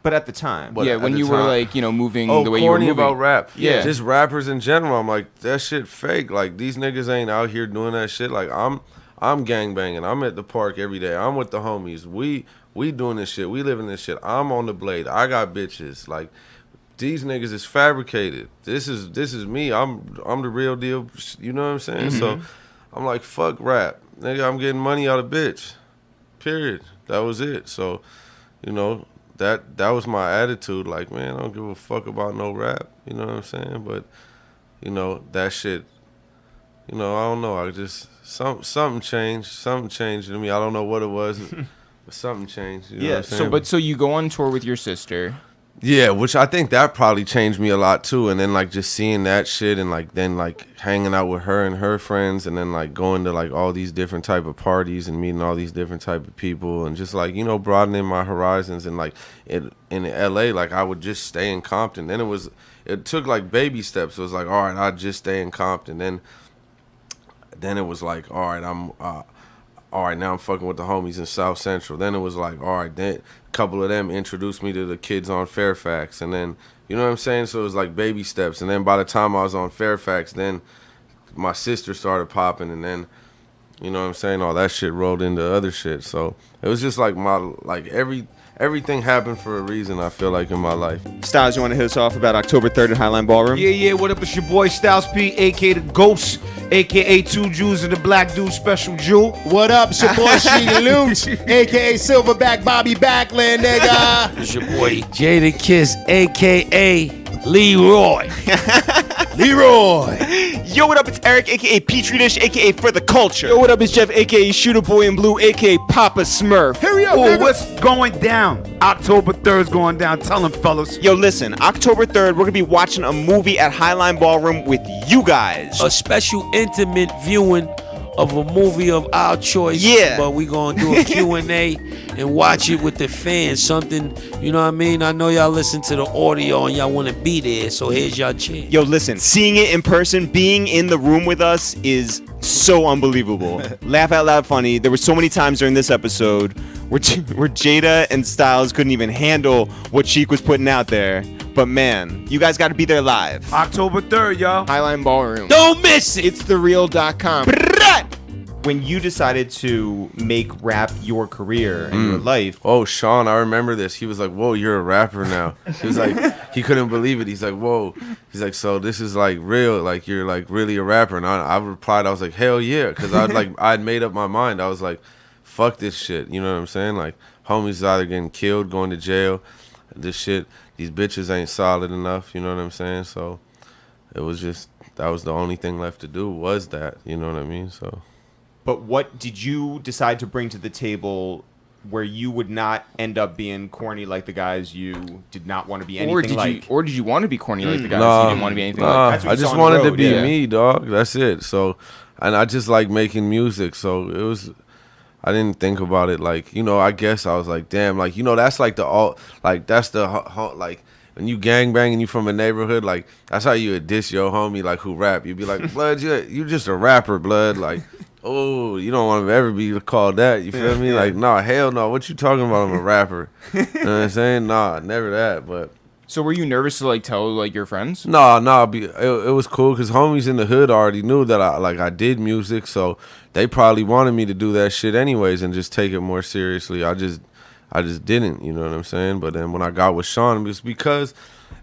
But at the time. But yeah, when you were, like, you know, moving the way you were corny moving. about rap. Yeah. Just rappers in general. I'm like, that shit fake. Like, these niggas ain't out here doing that shit. Like, I'm gangbanging. I'm at the park every day. I'm with the homies. We doing this shit. We living this shit. I'm on the blade. I got bitches. Like, these niggas is fabricated. This is me. I'm the real deal. You know what I'm saying? Mm-hmm. So I'm like, fuck rap. Nigga, I'm getting money out of bitch. Period. That was it. So, you know, that was my attitude. Like, man, I don't give a fuck about no rap. You know what I'm saying? But, you know, that shit, you know, I don't know. I just, something changed. Something changed in me. I don't know what it was, but something changed. You know what I'm saying? So you go on tour with your sister. Yeah, which I think that probably changed me a lot too. And then, like, just seeing that shit and, like, then, like, hanging out with her and her friends and then, like, going to, like, all these different type of parties and meeting all these different type of people and just, like, you know, broadening my horizons. And, like, in LA, like, I would just stay in Compton. Then it took, like, baby steps. It was like, all right, I'd just stay in Compton. Then it was like, all right, all right, now I'm fucking with the homies in South Central. Then it was like, all right, then a couple of them introduced me to the kids on Fairfax. And then, you know what I'm saying? So it was like baby steps. And then by the time I was on Fairfax, then my sister started popping. And then, you know what I'm saying? All that shit rolled into other shit. So it was just like every everything happened for a reason, I feel like, in my life. Styles, you want to hit us off about October 3rd at Highline Ballroom? Yeah, what up? It's your boy Styles P, a.k.a. The Ghost, a.k.a. Two Jews and the Black Dude Special Jew. What up? It's your boy Sheedy Looch, a.k.a. Silverback Bobby Backlund, nigga. It's your boy Jada Kiss, a.k.a. Leroy. Leroy. Yo, what up? It's Eric, a.k.a. Petri Dish, a.k.a. For the Culture. Yo, what up? It's Jeff, a.k.a. Shooter Boy in Blue, a.k.a. Papa Smurf. Hurry up, Oh, nigga. what's going down? October 3rd's going down. Tell them, fellas. Yo, listen, October 3rd, we're going to be watching a movie at Highline Ballroom with you guys. A special intimate viewing of a movie of our choice. Yeah. But we gonna do a Q&A and watch it with the fans. Something, you know what I mean? I know y'all listen to the audio and y'all want to be there, so here's y'all chance. Yo, listen, seeing it in person, being in the room with us is so unbelievable. Laugh out loud funny. There were so many times during this episode where Jada and Styles couldn't even handle what Sheik was putting out there. But man, you guys got to be there live. October 3rd, y'all. Highline Ballroom. Don't miss it. ItsTheReal.com. When you decided to make rap your career and your life, Oh, Sean, I remember this. He was like, whoa, you're a rapper now. He was like, he couldn't believe it. He's like, whoa. He's like, so this is like real, like you're like really a rapper. And I replied, I was like, hell yeah. Because I'd made up my mind. I was like, fuck this shit. You know what I'm saying? Like, homies either getting killed, going to jail. This shit, these bitches ain't solid enough. You know what I'm saying? So it was just, that was the only thing left to do was that. You know what I mean? So. but what did you decide to bring to the table where you would not end up being corny like the guys you did not want to be anything like? Or did you want to be corny like the guys Nah, you didn't want to be anything nah, like? That's what I you just saw on the wanted to road, be yeah. me, dog. That's it. So, and I just like making music. So it was, I didn't think about it like, you know, I guess I was like, damn, like, you know, that's like the all, like, that's the, like, when you gangbang and you from a neighborhood, like, that's how you would diss your homie, like, who rap. You'd be like, blood, you just a rapper, blood. Like, oh, you don't want to ever be called that. You feel me? Like, nah, hell no. What you talking about? I'm a rapper. You know what I'm saying? Nah, never that. But So were you nervous to like tell like your friends? it was cool because homies in the hood already knew that I did music, so they probably wanted me to do that shit anyways and just take it more seriously. I just didn't, you know what I'm saying? But then when I got with Sean, it was because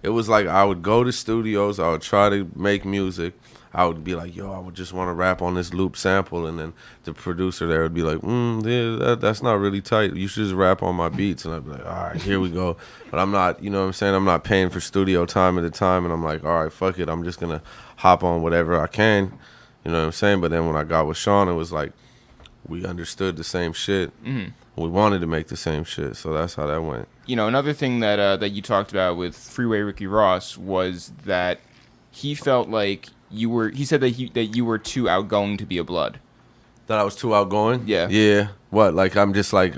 it was like I would go to studios, I would try to make music. I would be like, yo, I would just want to rap on this loop sample, and then the producer there would be like, yeah, that's not really tight. You should just rap on my beats. And I'd be like, all right, here we go. But I'm not, you know what I'm saying? I'm not paying for studio time at a time, and I'm like, all right, fuck it. I'm just going to hop on whatever I can. You know what I'm saying? But then when I got with Sean, it was like we understood the same shit. Mm-hmm. We wanted to make the same shit, so that's how that went. You know, another thing that that you talked about with Freeway Ricky Ross was that he felt like he said that you were too outgoing to be a Blood. That I was too outgoing? Yeah. Yeah. What? Like I'm just like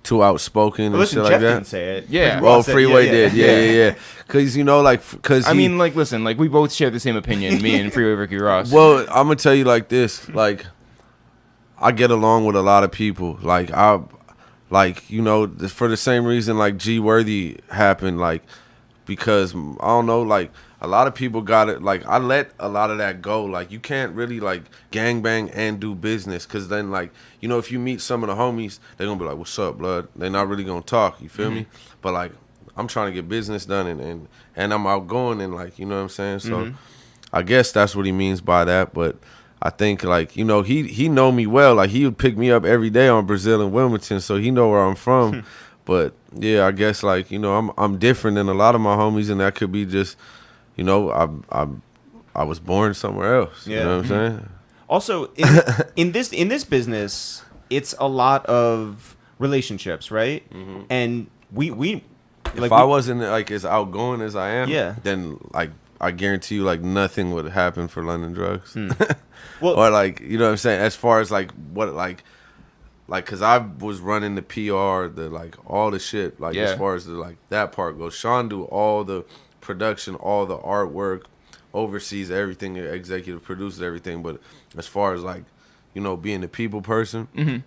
too outspoken and shit Jeff like that? didn't say it. Yeah. Ricky Well, Ross said, Freeway did. Yeah. Because, you know, like, because I mean, like, listen, like, we both share the same opinion, me and Freeway Ricky Ross. Well, I'm going to tell you like this. Like, I get along with a lot of people. Like, you know, for the same reason, like, G Worthy happened, like, because, I don't know, like, a lot of people got it. Like, I let a lot of that go. Like, you can't really, like, gangbang and do business. Because then, like, you know, if you meet some of the homies, they're going to be like, what's up, blood? They're not really going to talk. You feel me? But, like, I'm trying to get business done. And I'm outgoing. And, like, you know what I'm saying? So, I guess that's what he means by that. But I think, like, you know, he know me well. Like, he would pick me up every day on Brazil and Wilmington. So, he know where I'm from. But, yeah, I guess, like, you know, I'm different than a lot of my homies. And that could be just... You know, I was born somewhere else. You know what I'm saying? Also, in this business, it's a lot of relationships, right? Mm-hmm. And we if I wasn't like as outgoing as I am, then like I guarantee you, like nothing would happen for London Drugs. Well, or like you know what I'm saying. As far as like what like because I was running the PR, the like all the shit. Like as far as the like that part goes, Sean do all the production, all the artwork, oversees everything, executive produces everything. But as far as like, you know, being a people person, you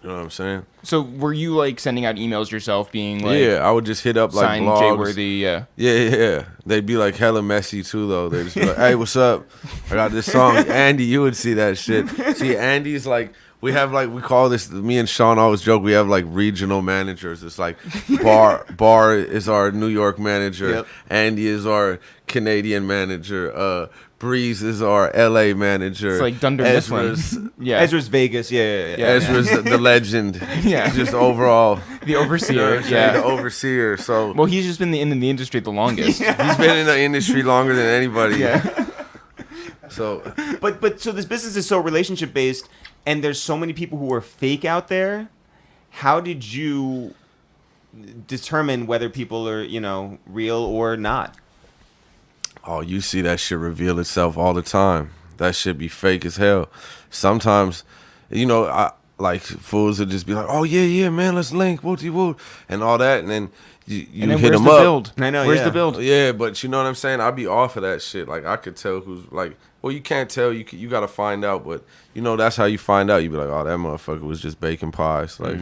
know what I'm saying? So were you like sending out emails yourself being like, I would just hit up like signed blogs. Jay Worthy, Yeah. They'd be like hella messy too though. They'd just be like, hey, what's up? I got this song. Andy, you would see that shit. See, Andy's like We have like, we call this, me and Sean always joke, we have like regional managers. It's like Bar is our New York manager. Yep. Andy is our Canadian manager. Breeze is our LA manager. It's like Dunder Mifflin. Yeah. Ezra's Vegas. Yeah. Ezra's the legend. Yeah. Just overall. The overseer. The overseer. So well, he's just been in the industry the longest. he's been in the industry longer than anybody. Yeah. So, but so this business is so relationship based, and there's so many people who are fake out there. How did you determine whether people are, real or not? oh, you see that shit reveal itself all the time. That shit be fake as hell. Sometimes, I like fools would just be like, oh yeah, man, let's link, wooty woo, and all that, and then you hit them up. Build? I know. Where's the build? Yeah, but you know what I'm saying? I'd be off of that shit. Like I could tell who's like, well, you can't tell. You got to find out, but that's how you find out. You be like, oh, that motherfucker was just baking pies. Like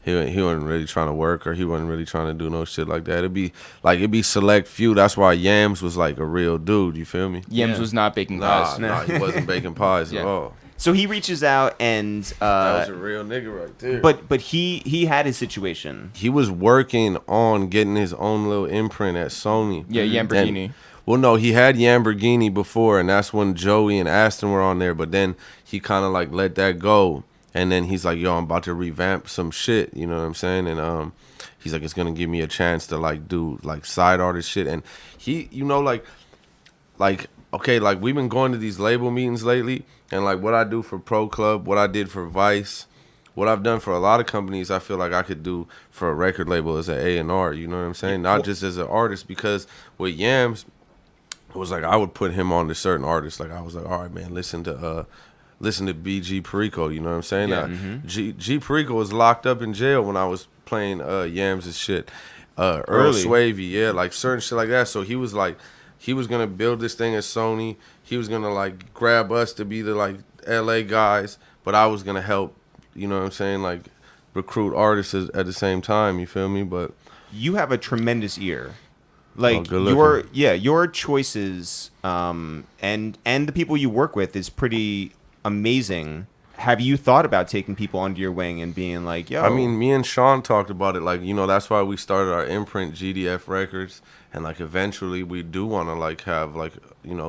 he wasn't really trying to work, or he wasn't really trying to do no shit like that. It'd be select few. That's why Yams was like a real dude. You feel me? Yams was not baking pies. Nah, he wasn't baking pies at all. So he reaches out and that was a real nigga right there. But he had his situation. He was working on getting his own little imprint at Sony. Yeah, Lamborghini. Well, no, he had Lamborghini before, and that's when Joey and Aston were on there. But then he kind of like let that go, and then he's like, "Yo, I'm about to revamp some shit." You know what I'm saying? And he's like, "It's gonna give me a chance to like do like side artist shit." And he, okay, like we've been going to these label meetings lately, and like what I do for Pro Club, what I did for Vice, what I've done for a lot of companies, I feel like I could do for a record label as an A&R. You know what I'm saying? Not just as an artist, because with Yams, it was like I would put him on to certain artists. Like I was like, all right, man, listen to BG Perico. You know what I'm saying? Yeah. G Perico was locked up in jail when I was playing Yams' shit. Earl Swavey, yeah, like certain shit like that. So he was like, he was gonna build this thing at Sony. He was gonna like grab us to be the like LA guys, but I was gonna help. You know what I'm saying? Like recruit artists at the same time. You feel me? But you have a tremendous ear. Like good your choices and the people you work with is pretty amazing. Have you thought about taking people under your wing and being like, yo? I mean, me and Sean talked about it. Like, that's why we started our imprint, GDF Records. And, like, eventually we do want to, like, have, like,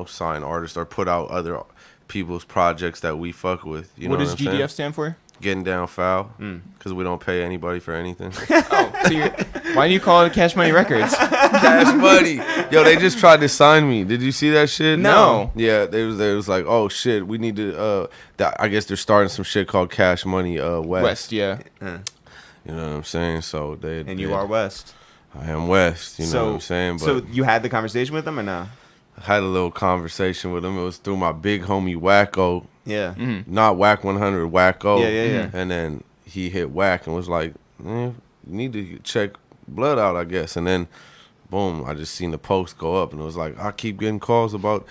sign artists or put out other people's projects that we fuck with. You what know does what I'm GDF saying? stand for? Getting down foul. Because we don't pay anybody for anything. Oh, so why do you call it Cash Money Records? Cash Money. Yo, they just tried to sign me. Did you see that shit? No. Yeah, they was like, oh shit, we need to. I guess they're starting some shit called Cash Money West. Yeah. You know what I'm saying? So you are West. I am West. You know what I'm saying? But so you had the conversation with them or no? I had a little conversation with him. It was through my big homie Wacko. Yeah. Not Whack 100, Wacko. Yeah. And then he hit Whack and was like, you need to check blood out, I guess. And then, boom, I just seen the post go up, and it was like, I keep getting calls about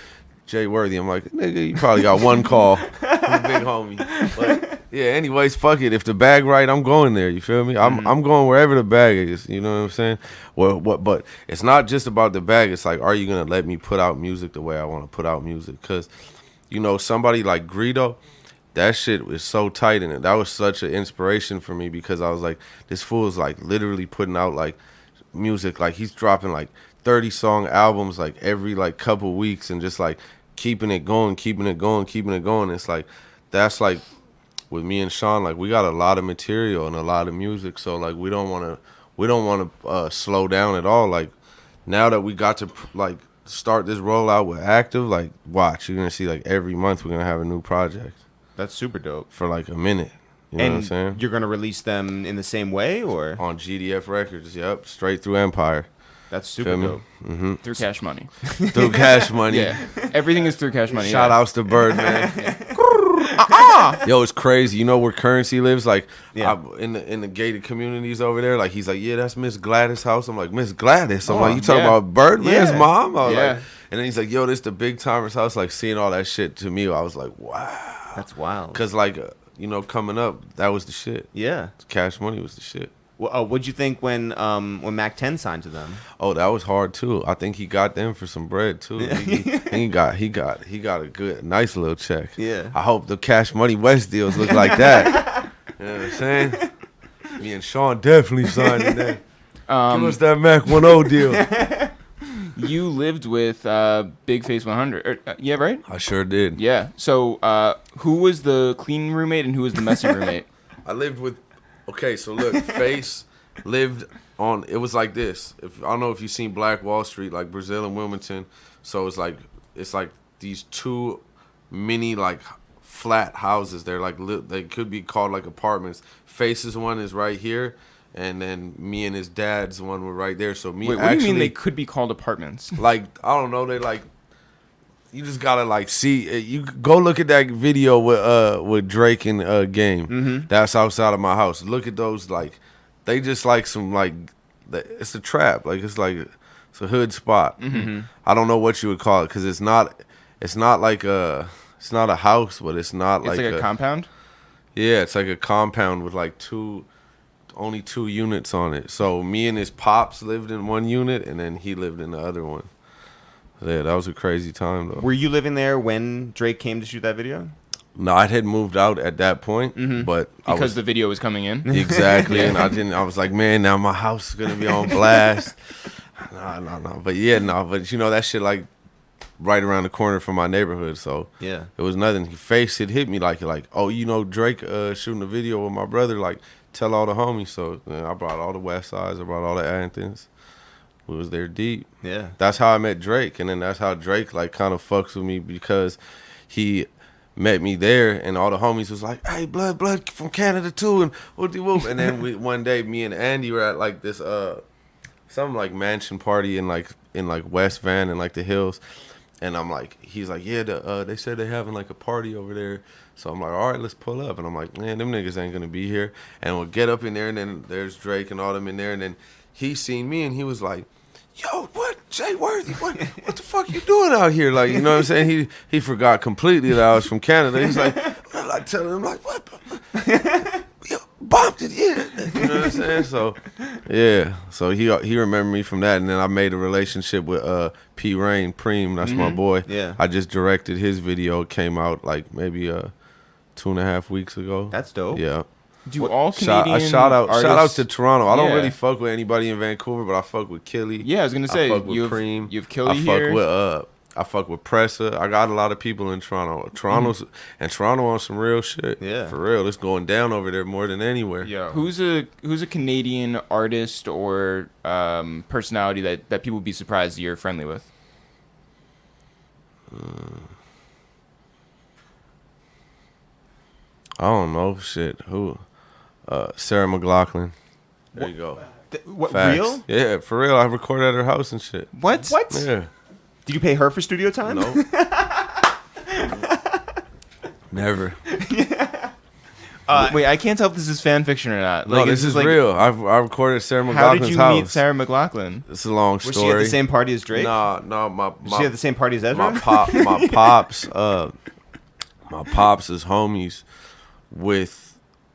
Jay Worthy. I'm like, nigga, you probably got one call from the big homie. But yeah, anyways, fuck it. If the bag right, I'm going there. You feel me? I'm going wherever the bag is. You know what I'm saying? Well, but it's not just about the bag. It's like, are you gonna let me put out music the way I want to put out music? Because, somebody like Greedo, that shit was so tight in it. That was such an inspiration for me, because I was like, this fool is like literally putting out like music. Like he's dropping like 30-song albums like every like couple weeks, and just like keeping it going. It's like, that's like, with me and Sean, like we got a lot of material and a lot of music, so like we don't want to slow down at all. Like now that we got to like start this rollout with Active, like watch, you're gonna see like every month we're gonna have a new project. That's super dope. For like a minute. You know what I'm saying? You're gonna release them in the same way, or on GDF Records? Yep, straight through Empire. That's super dope. Through Cash Money. Through Cash Money. Yeah, everything is through Cash Money. Shout outs to Birdman. Yo, it's crazy. You know where Currency lives? Like, in the gated communities over there. Like, he's like, yeah, that's Miss Gladys' house. I'm like, Miss Gladys? I'm like, you talking about Birdman's mom? I was like, and then he's like, yo, this the big timers house. Like, seeing all that shit, to me, I was like, wow. That's wild. Because, like, coming up, that was the shit. Yeah. Cash Money was the shit. What'd you think when Mac 10 signed to them? Oh, that was hard too. I think he got them for some bread too. He got a nice little check. Yeah. I hope the Cash Money West deals look like that. You know what I'm saying? Me and Sean definitely signed in there. Give us that Mac 10 deal. You lived with Big Face 100. Yeah, right? I sure did. Yeah. So who was the clean roommate and who was the messy roommate? I lived with. Okay, so look, Face lived on. It was like this. I don't know if you've seen Black Wall Street, like Brazil and Wilmington. So it's like these two mini like flat houses. They're like they could be called like apartments. Face's one is right here, and then me and his dad's one were right there. So me. Wait, what do you mean they could be called apartments? Like I don't know. They like. You just gotta like see. You go look at that video with Drake and Game. Mm-hmm. That's outside of my house. Look at those like, they just like some like, it's a trap. Like it's a hood spot. Mm-hmm. I don't know what you would call it because it's not like it's not a house, but it's not It's like a compound. Yeah, it's like a compound with like only two units on it. So me and his pops lived in one unit, and then he lived in the other one. Yeah, that was a crazy time though. Were you living there when Drake came to shoot that video? No, I had moved out at that point, but Because the video was coming in. Exactly, and I was like, man, now my house is gonna be on blast. No, but you know that shit like right around the corner from my neighborhood, so Yeah. it was nothing. Face it hit me like, oh, you know Drake shooting a video with my brother, like tell all the homies. So I brought all the West Sides, I brought all the Anthons. We was there deep. Yeah. That's how I met Drake, and then that's how Drake like kind of fucks with me because he met me there, and all the homies was like, "Hey, blood from Canada too," and whoop. And then one day, me and Andy were at like this some like mansion party in like West Van in like the hills, and I'm like, he's like, yeah, they said they having like a party over there. So I'm like, all right, let's pull up. And I'm like, man, them niggas ain't gonna be here. And we'll get up in there, and then there's Drake and all them in there, and then he seen me, and he was like, yo, what, Jay Worthy, what the fuck you doing out here? Like, you know what I'm saying? He forgot completely that I was from Canada. He's like, I telling him like, what? Yo, Bompton, yeah. You know what I'm saying? So, yeah. So he remembered me from that, and then I made a relationship with P. Rain, Preem, that's my boy. Yeah. I just directed his video. It came out like maybe 2.5 weeks ago. That's dope. Yeah. Do all Canadian shout out artists, to Toronto. I don't Yeah. really fuck with anybody in Vancouver, but I fuck with Killy. Yeah, I was gonna say I fuck with you have Preem. Killy I here. fuck with I fuck with Pressa. I got a lot of people in Toronto. Toronto on some real shit. Yeah. For real. It's going down over there more than anywhere. Yeah. Who's a Canadian artist or personality that people would be surprised you're friendly with? I don't know. Shit. Who? Sarah McLachlan. There you go. What, Facts. real? Yeah, for real. I recorded at her house and shit. What? Yeah. Did you pay her for studio time? No. Never. Wait, I can't tell if this is fan fiction or not. No, this is like, real. I recorded Sarah McLachlan's house. How did you meet Sarah McLachlan? It's a long story. Was she at the same party as Drake? No, Was she at the same party as Ezra? my pops is homies with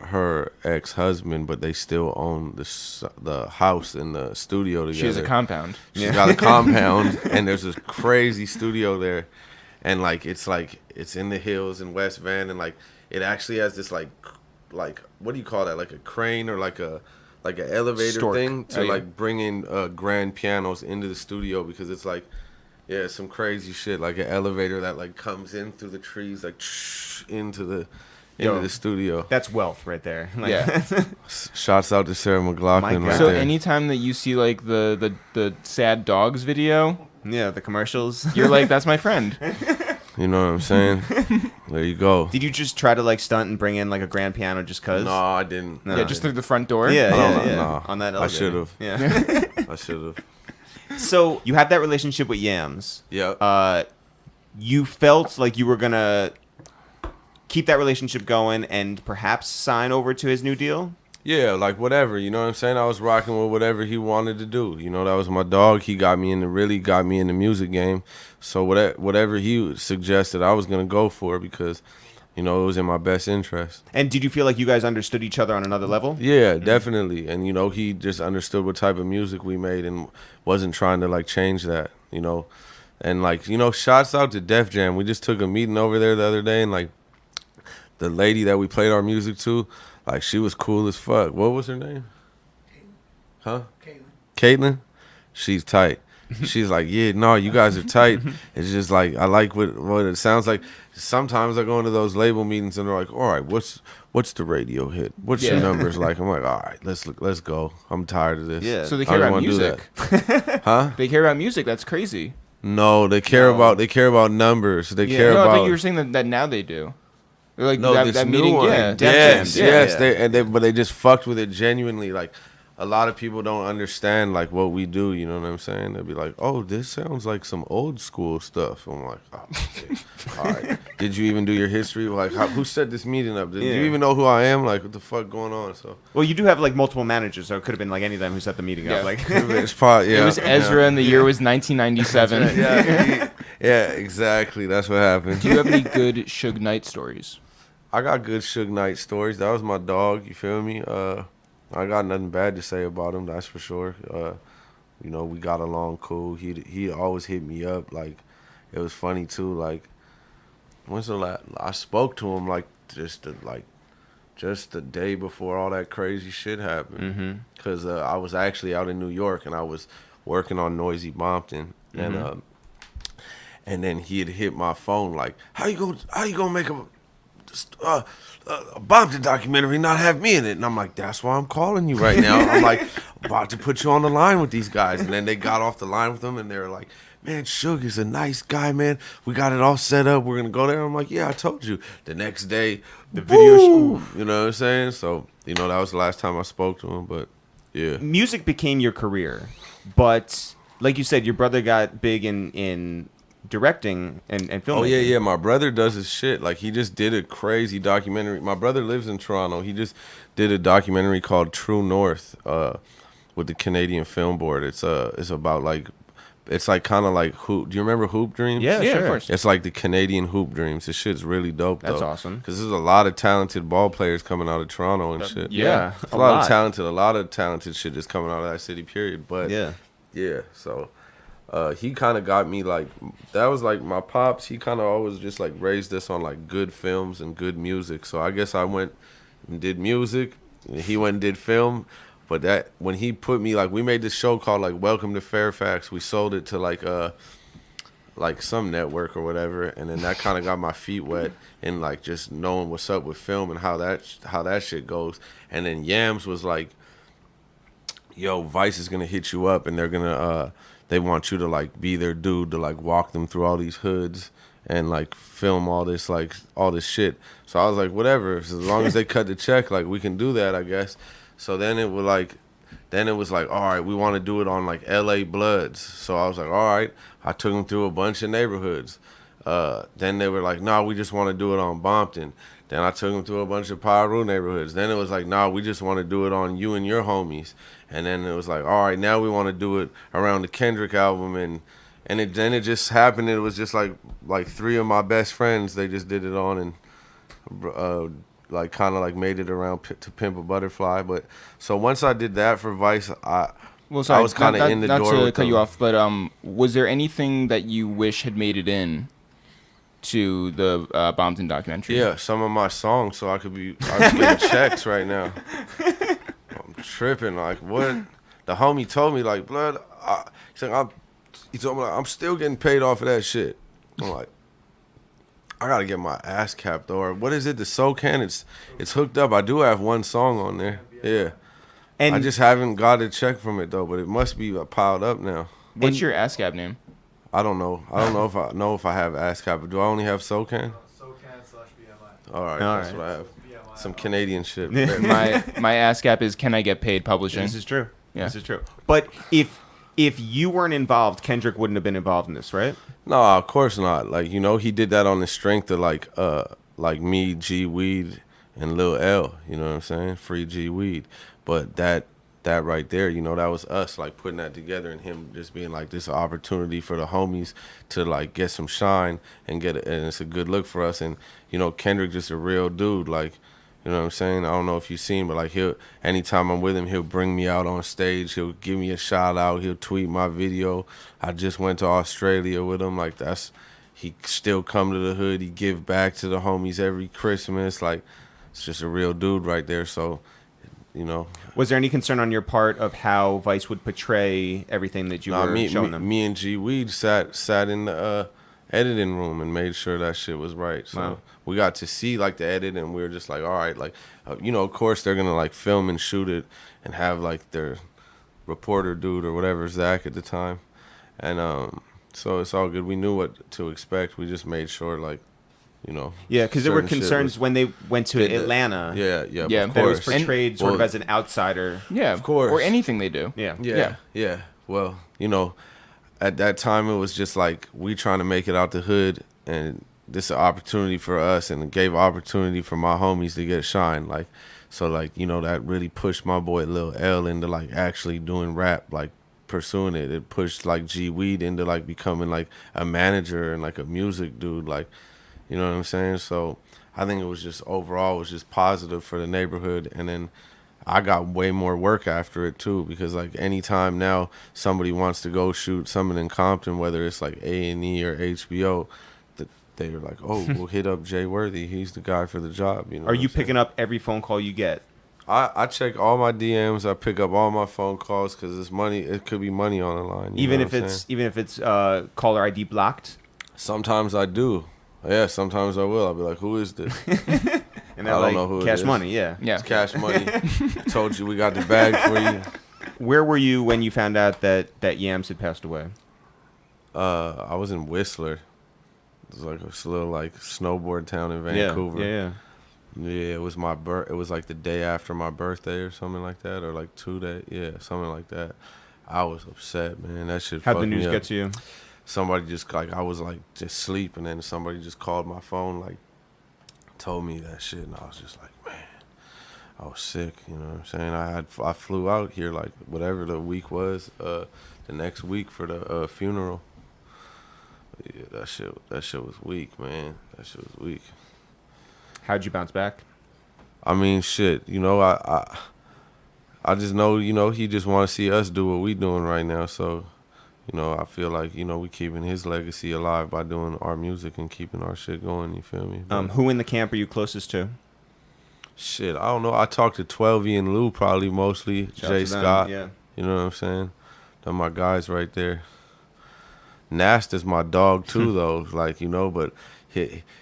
her ex-husband, but they still own the house and the studio together. She has a compound. She's got a compound, and there's this crazy studio there, and it's in the hills in West Van, and like it actually has this like what do you call that, like a crane or like an elevator Stork. thing to Yeah. bring in grand pianos into the studio, because it's like, yeah, some crazy shit, like an elevator that like comes in through the trees, like into the studio. That's wealth right there. Like, Yeah. Shouts out to Sarah McLachlan right So there. anytime that you see like the sad dogs video, yeah, the commercials. you're like, that's my friend. You know what I'm saying? There you go. Did you just try to like stunt and bring in like a grand piano just cause? No, I didn't. No. Yeah, just through the front door. Yeah, No, yeah. no. On that I elevator. should have. Yeah. I should have. So you have that relationship with Yams. Yeah. You felt like you were gonna keep that relationship going and perhaps sign over to his new deal? Yeah, like whatever, you know what I'm saying? I was rocking with whatever he wanted to do. You know, that was my dog. He got me in the music game. So whatever he suggested, I was going to go for, because you know, it was in my best interest. And did you feel like you guys understood each other on another level? Yeah, definitely. And, you know, he just understood what type of music we made and wasn't trying to, like, change that, you know. And, like, you know, shouts out to Def Jam. We just took a meeting over there the other day, and, like, the lady that we played our music to, like, she was cool as fuck. What was her name? Huh? Caitlin? She's tight. She's like, yeah, no, you guys are tight. It's just like, I like what it sounds like. Sometimes I go into those label meetings and they're like, all right, what's the radio hit? What's your numbers like? I'm like, all right, let's go. I'm tired of this. Yeah. So they care about music. Huh? They care about music. That's crazy. No, they care about numbers. They care no, about. I think you were saying that now they do. They're like No, this that new meeting. one. Yeah. Yes. Yeah. But they just fucked with it genuinely. Like, a lot of people don't understand like what we do. You know what I'm saying? They'll be like, "Oh, this sounds like some old school stuff." I'm like, "Oh, okay. All right. Did you even do your history? Like, who set this meeting up? Did you even know who I am? Like, what the fuck going on?" So, well, you do have like multiple managers, so it could have been like any of them who set the meeting up. Like, it's probably, it was Ezra, and the year was 1997. yeah, exactly. That's what happened. Do you have any good Suge Knight stories? I got good Suge Knight stories. That was my dog. You feel me? I got nothing bad to say about him. That's for sure. You know, we got along cool. He always hit me up. Like, it was funny too. Like, when's the last? I spoke to him like just the day before all that crazy shit happened. Because I was actually out in New York and I was working on Noisy Bompton, and then he had hit my phone like, how you gonna make a Bompton documentary not have me in it? And I'm like, that's why I'm calling you right now. I'm like, about to put you on the line with these guys. And then they got off the line with them and they were like, man, Suge is a nice guy, man. We got it all set up. We're gonna go there. I'm like, yeah, I told you. The next day, the video shoot, you know what I'm saying? So, you know, that was the last time I spoke to him. But yeah, music became your career, but like you said, your brother got big in directing and filmmaking. Oh yeah. My brother does his shit. Like, he just did a crazy documentary. My brother lives in Toronto. He just did a documentary called True North with the Canadian Film Board. It's about like, it's like kind of like Hoop. Do you remember Hoop Dreams? Yeah, sure. Of course. It's like the Canadian Hoop Dreams. This shit's really dope. That's though. awesome. Because there's a lot of talented ball players coming out of Toronto and shit. Yeah, a lot of talented shit is coming out of that city. Period. But yeah. So. He kind of got me like, that was like my pops. He kind of always just like raised us on like good films and good music. So I guess I went and did music. And he went and did film. But that, when he put me, like, we made this show called like Welcome to Fairfax. We sold it to like some network or whatever. And then that kind of got my feet wet and like just knowing what's up with film and how that shit goes. And then Yams was like, yo, Vice is gonna hit you up and they're gonna they want you to like be their dude to like walk them through all these hoods and like film all this shit. So I was like, whatever, as long as they cut the check, like we can do that, I guess. So then it was like, all right, we want to do it on like LA Bloods. So I was like, all right. I took them through a bunch of neighborhoods. Then they were like, no, we just want to do it on Bompton. Then I took them through a bunch of Piru neighborhoods. Then it was like, nah, we just want to do it on you and your homies. And then it was like, all right, now we want to do it around the Kendrick album. And then it just happened. It was just like three of my best friends, they just did it on and like kind of like made it around to Pimp a Butterfly. But so once I did that for Vice, I was kind of in the door. Not to cut you off, but was there anything that you wish had made it in to the Bompton documentary? Yeah, some of my songs, so I could be getting checks right now. I'm tripping. Like, what? The homie told me, like, blood. He told me, like, I'm still getting paid off of that shit. I'm like, I gotta get my ass capped. Or what is it? The SoCan. It's hooked up. I do have one song on there. Yeah, and I just haven't got a check from it though. But it must be piled up now. What's your ASCAP name? I don't know. I don't know if I have ASCAP. Do I only have SoCan? SoCan/BMI. All right, that's what I have. Some Canadian shit. my ASCAP is Can I Get Paid Publishing. This is true. Yeah. This is true. But if you weren't involved, Kendrick wouldn't have been involved in this, right? No, of course not. Like, you know, he did that on the strength of like me, G Weed, and Lil L. You know what I'm saying? Free G Weed. But that that right there, you know, that was us like putting that together, and him just being like, this opportunity for the homies to like get some shine and and it's a good look for us. And you know, Kendrick just a real dude, like, you know what I'm saying? I don't know if you've seen, but like anytime I'm with him, he'll bring me out on stage, he'll give me a shout out, he'll tweet my video. I just went to Australia with him, like he still come to the hood, he give back to the homies every Christmas, like it's just a real dude right there. So, you know. Was there any concern on your part of how Vice would portray everything that you were showing them? Me and G Weed sat in the editing room and made sure that shit was right. So we got to see like the edit, and we were just like, all right, like, you know, of course they're gonna like film and shoot it and have like their reporter dude or whatever, Zach at the time, and so it's all good. We knew what to expect. We just made sure, like, you know. Yeah, because there were concerns when they went to Atlanta. Yeah, that it was portrayed sort of as an outsider. Yeah, of course. Or anything they do. Yeah. Well, you know, at that time it was just like we trying to make it out the hood, and this is an opportunity for us, and it gave opportunity for my homies to get shine. Like, so like, you know, that really pushed my boy Lil L into like actually doing rap, like pursuing it. It pushed like G Weed into like becoming like a manager and like a music dude, like, you know what I'm saying? So I think it was just overall, it was just positive for the neighborhood. And then I got way more work after it too, because like anytime now somebody wants to go shoot something in Compton, whether it's like A&E or HBO, they were like, oh, we'll hit up Jay Worthy. He's the guy for the job. You know? Are you picking up every phone call you get? I check all my DMs. I pick up all my phone calls because it's money. It could be money on the line. Even if it's caller ID blocked. Sometimes I do. Yeah, sometimes I will. I'll be like, who is this? And I don't know who Cash Money, yeah. It's Cash Money. Told you we got the bag for you. Where were you when you found out that Yams had passed away? I was in Whistler. It was like a little like snowboard town in Vancouver. Yeah. Yeah, it was it was like the day after my birthday or something like that, or like 2 days. Yeah, something like that. I was upset, man. That shit fucked me up. How'd the news get to you? Somebody just like, I was like just sleep, and then somebody just called my phone, like told me that shit, and I was just like, man, I was sick. You know what I'm saying? I flew out here like whatever the week was, the next week for the funeral. Yeah, that shit was weak, man. That shit was weak. How'd you bounce back? I mean, shit. You know, I just know, you know, he just want to see us do what we doing right now. So, you know, I feel like, you know, we keeping his legacy alive by doing our music and keeping our shit going. You feel me? But, who in the camp are you closest to? Shit, I don't know. I talked to 12E and Lou probably mostly. Jay Scott. Yeah. You know what I'm saying? They're my guys right there. Nast is my dog too, though. Like, you know, but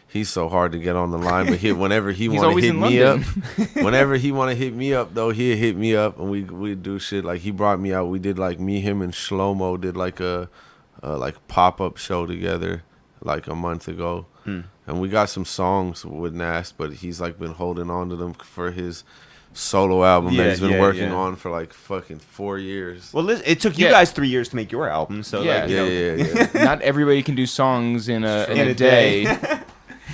he's so hard to get on the line. But whenever he want to hit me up, whenever he want to hit me up, though, he'll hit me up, and we do shit. Like, he brought me out. We did like him and Shlomo did like a like pop-up show together like a month ago, and we got some songs with Nast, but he's like been holding on to them for his solo album that he's been working on for like fucking 4 years. Well, it took you guys 3 years to make your album, so yeah. Not everybody can do songs in a day.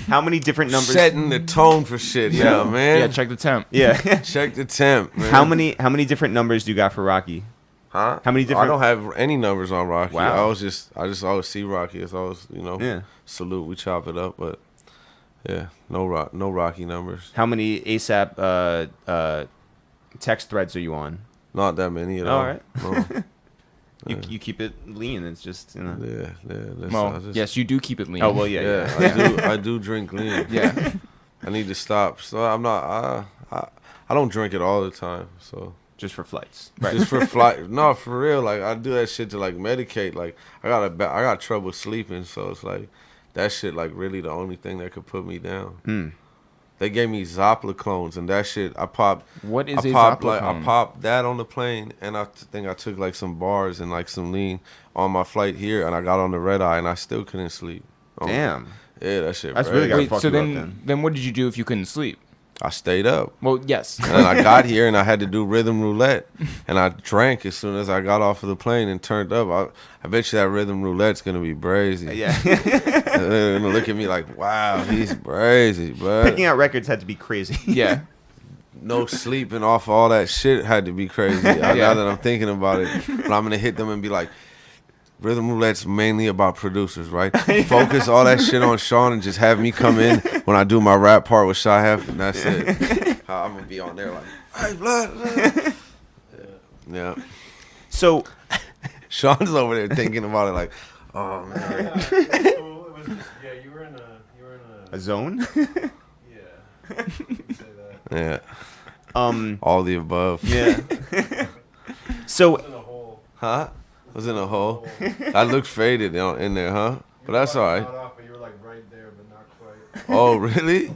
How many different numbers? Setting the tone for shit now, man. Yeah, check the temp. Yeah, check the temp, man. How many different numbers do you got for Rocky? Huh? How many different? I don't have any numbers on Rocky. Wow. I just always see Rocky. It's always, you know, salute. We chop it up, but yeah, no Rocky numbers. How many ASAP text threads are you on? Not that many at all. All right. No. You keep it lean. It's just, you know. Yeah. Well, yes, you do keep it lean. Oh well, yeah. I do drink lean. Yeah. I need to stop. So I'm not. I don't drink it all the time. So just for flights. Right. Just for flight. No, for real. Like, I do that shit to like medicate. Like, I got trouble sleeping, so it's like that shit like really the only thing that could put me down. They gave me Zopla clones, and that shit I popped. What is a Zopla clone? I popped that on the plane, and I think I took like some bars and like some lean on my flight here, and I got on the red eye, and I still couldn't sleep. Damn. Yeah, that shit. That's really Wait, so then what did you do if you couldn't sleep? I stayed up. Well, yes. And then I got here and I had to do rhythm roulette, and I drank as soon as I got off of the plane and turned up. I bet you that rhythm roulette's gonna be brazy. Yeah. They're gonna look at me like, wow, he's brazy, but picking out records had to be crazy. Yeah. no sleeping off all that shit had to be crazy. Now that I'm thinking about it, but I'm gonna hit them and be like, Rhythm Roulette's mainly about producers, right? Focus all that shit on Sean and just have me come in when I do my rap part with Shy-Hef, and that's it. I'm gonna be on there like, hey, blood. Yeah. So Sean's over there thinking about it like, oh man. You were in a zone. Yeah. You can say that. Yeah. All the above. Yeah. So. In a hole. Huh? Was in a hole. I looked faded in there, huh? But that's all right. But you were like right there, but not quite. Oh, really?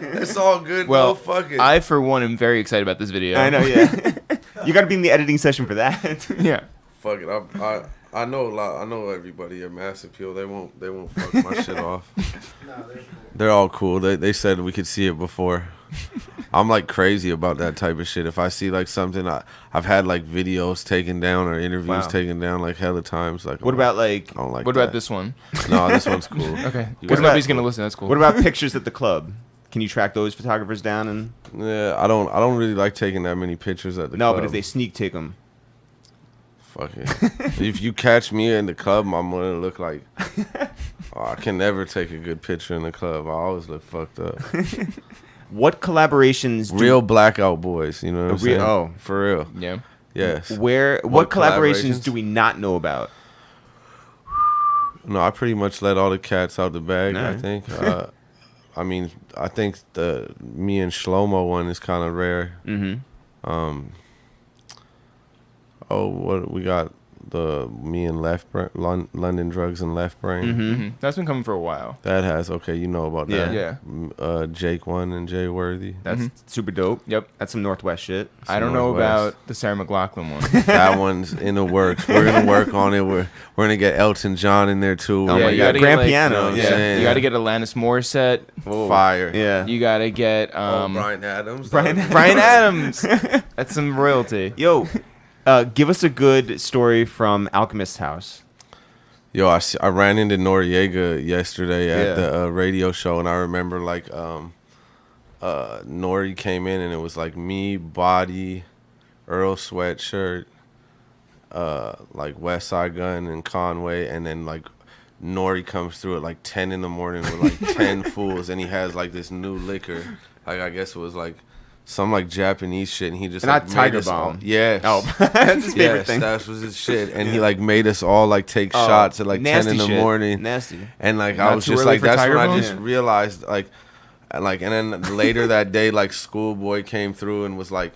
It's all good. Well, no, fuck it. I for one am very excited about this video. I know, yeah. You got to be in the editing session for that. Yeah. Fuck it. I know a lot. I know everybody at Mass Appeal. They won't fuck my shit off. They're all cool. They said we could see it before. I'm like crazy about that type of shit. If I see like something, I've had like videos taken down or interviews taken down like hella times. Like, what about like? I don't like. What about this one? No, this one's cool. Okay. Because nobody's gonna listen. That's cool. What about pictures at the club? Can you track those photographers down and? Yeah, I don't really like taking that many pictures at the club. No, but if they sneak take them. Fuck it. If you catch me in the club, I'm gonna look like. I can never take a good picture in the club. I always look fucked up. What collaborations? Real blackout boys, you know what I'm saying? Oh, for real. Yeah. Yes. What collaborations do we not know about? No, I pretty much let all the cats out the bag. Nah. I think. I mean, I think the me and Shlomo one is kind of rare. Mm-hmm. What we got? Me and Left Brain, London Drugs and Left Brain. Mm-hmm. That's been coming for a while. That has you know about that. Yeah. Jake One and Jay Worthy. That's super dope. Yep. That's some Northwest shit. I don't know about the Sarah McLachlan one. That one's in the works. We're gonna work on it. We're gonna get Elton John in there too. Oh my God, grand piano. You know You got to get Alanis Morissette. Fire. Yeah. You got to get Bryan Adams. Bryan Adams. That's some royalty. Yo. Give us a good story from Alchemist's house. Yo, I ran into Noriega yesterday at the radio show, and I remember like Nori came in, and it was like me, Body, Earl Sweatshirt, like West Side Gun and Conway, and then like Nori comes through at like 10 in the morning with like 10 fools, and he has like this new liquor, like I guess it was like some like Japanese shit, and he just not like, Tiger made us all, Bomb. yes. Oh, that's his favorite thing. That was his shit, and he like made us all like take shots at like 10 in the morning. Nasty. And like Not I was too just early like, for that's Tiger when I Bomb? just realized like, and then later that day, like Schoolboy came through and was like,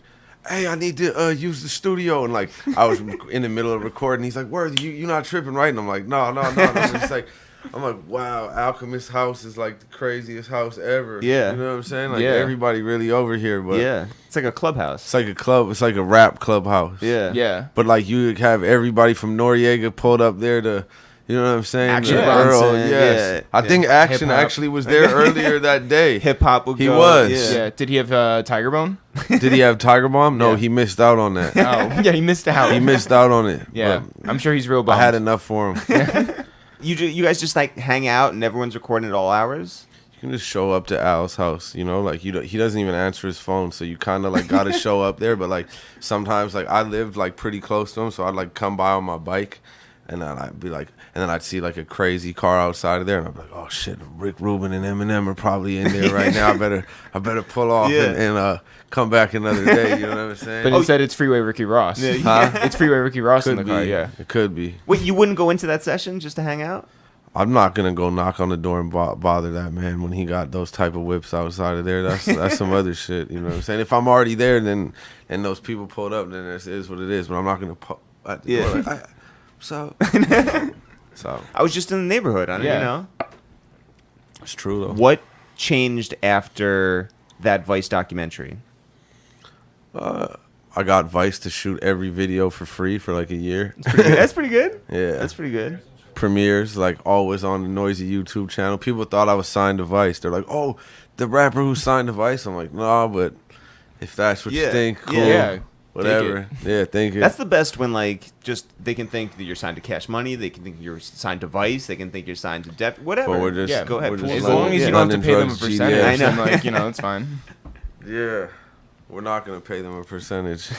hey, I need to use the studio, and like I was in the middle of recording. He's like, "Word, you not tripping, right?" And I'm like, no. It's like, I'm like, wow, Alchemist house is like the craziest house ever. Yeah. You know what I'm saying? Like Yeah. everybody really over here, but Yeah, it's like a clubhouse. it's like a club. It's like a rap clubhouse. Yeah. Yeah. But like you have everybody from Noriega pulled up there to, you know what I'm saying? Action The Bronson, Earl, yes. yeah. I think Action Hip-hop. actually was there earlier that day. Hip hop would He go. was. Yeah. Did he have Tiger Bone? Did he have Tiger Bomb? No, Yeah. he missed out on that. Oh, yeah. He missed out. He missed out on it. Yeah. But I'm sure he's real I bummed. had enough for him. You guys just like hang out and everyone's recording at all hours? You can just show up to Al's house, you know, like he doesn't even answer his phone, so you kind of like got to show up there. But like sometimes, like I lived like pretty close to him, so I'd like come by on my bike, and then I'd be like, and then I'd see like a crazy car outside of there, and I'd be like, oh shit, Rick Rubin and Eminem are probably in there right now. I better pull off and come back another day. You know what I'm saying? But instead, it's Freeway Ricky Ross. Huh? It's Freeway Ricky Ross in Could the car. be. Yeah. It could be. Wait, you wouldn't go into that session just to hang out? I'm not gonna go knock on the door and bother that man when he got those type of whips outside of there. That's some other shit. You know what I'm saying? If I'm already there, then and those people pulled up, then it is what it is. But I'm not gonna at the door like, so. So I was just in the neighborhood. You know. It's true though. What changed after that Vice documentary? I got Vice to shoot every video for free for like a year. That's pretty good. Yeah. That's pretty good. Premieres like always on the Noisy YouTube channel. People thought I was signed to Vice. They're like, "Oh, the rapper who signed to Vice." I'm like, "No, but if that's what you think, cool." Yeah. whatever. Yeah, think it. That's the best when like just they can think that you're signed to Cash Money, they can think you're signed to Vice, they can think you're signed to Dep, whatever. But we're just, go ahead. As long as you don't have to pay them a percentage, I know. then like it's fine. Yeah, we're not gonna pay them a percentage.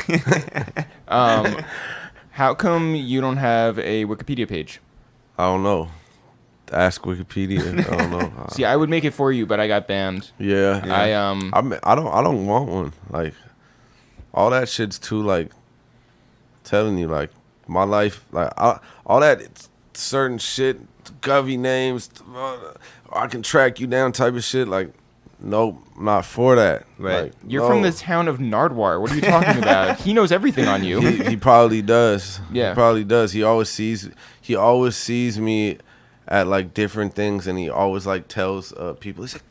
How come you don't have a Wikipedia page? I don't know. Ask Wikipedia. I don't know. See, I would make it for you, but I got banned. Yeah. I don't want one. Like, all that shit's too like telling you like my life, like all that certain shit, govy names, I can track you down type of shit. Like, nope, not for that. Right. Like, You're from the town of Nardwar. What are you talking about? He knows everything on you. He probably does. Yeah. He probably does. He always sees me at like different things, and he always like tells people, he's like,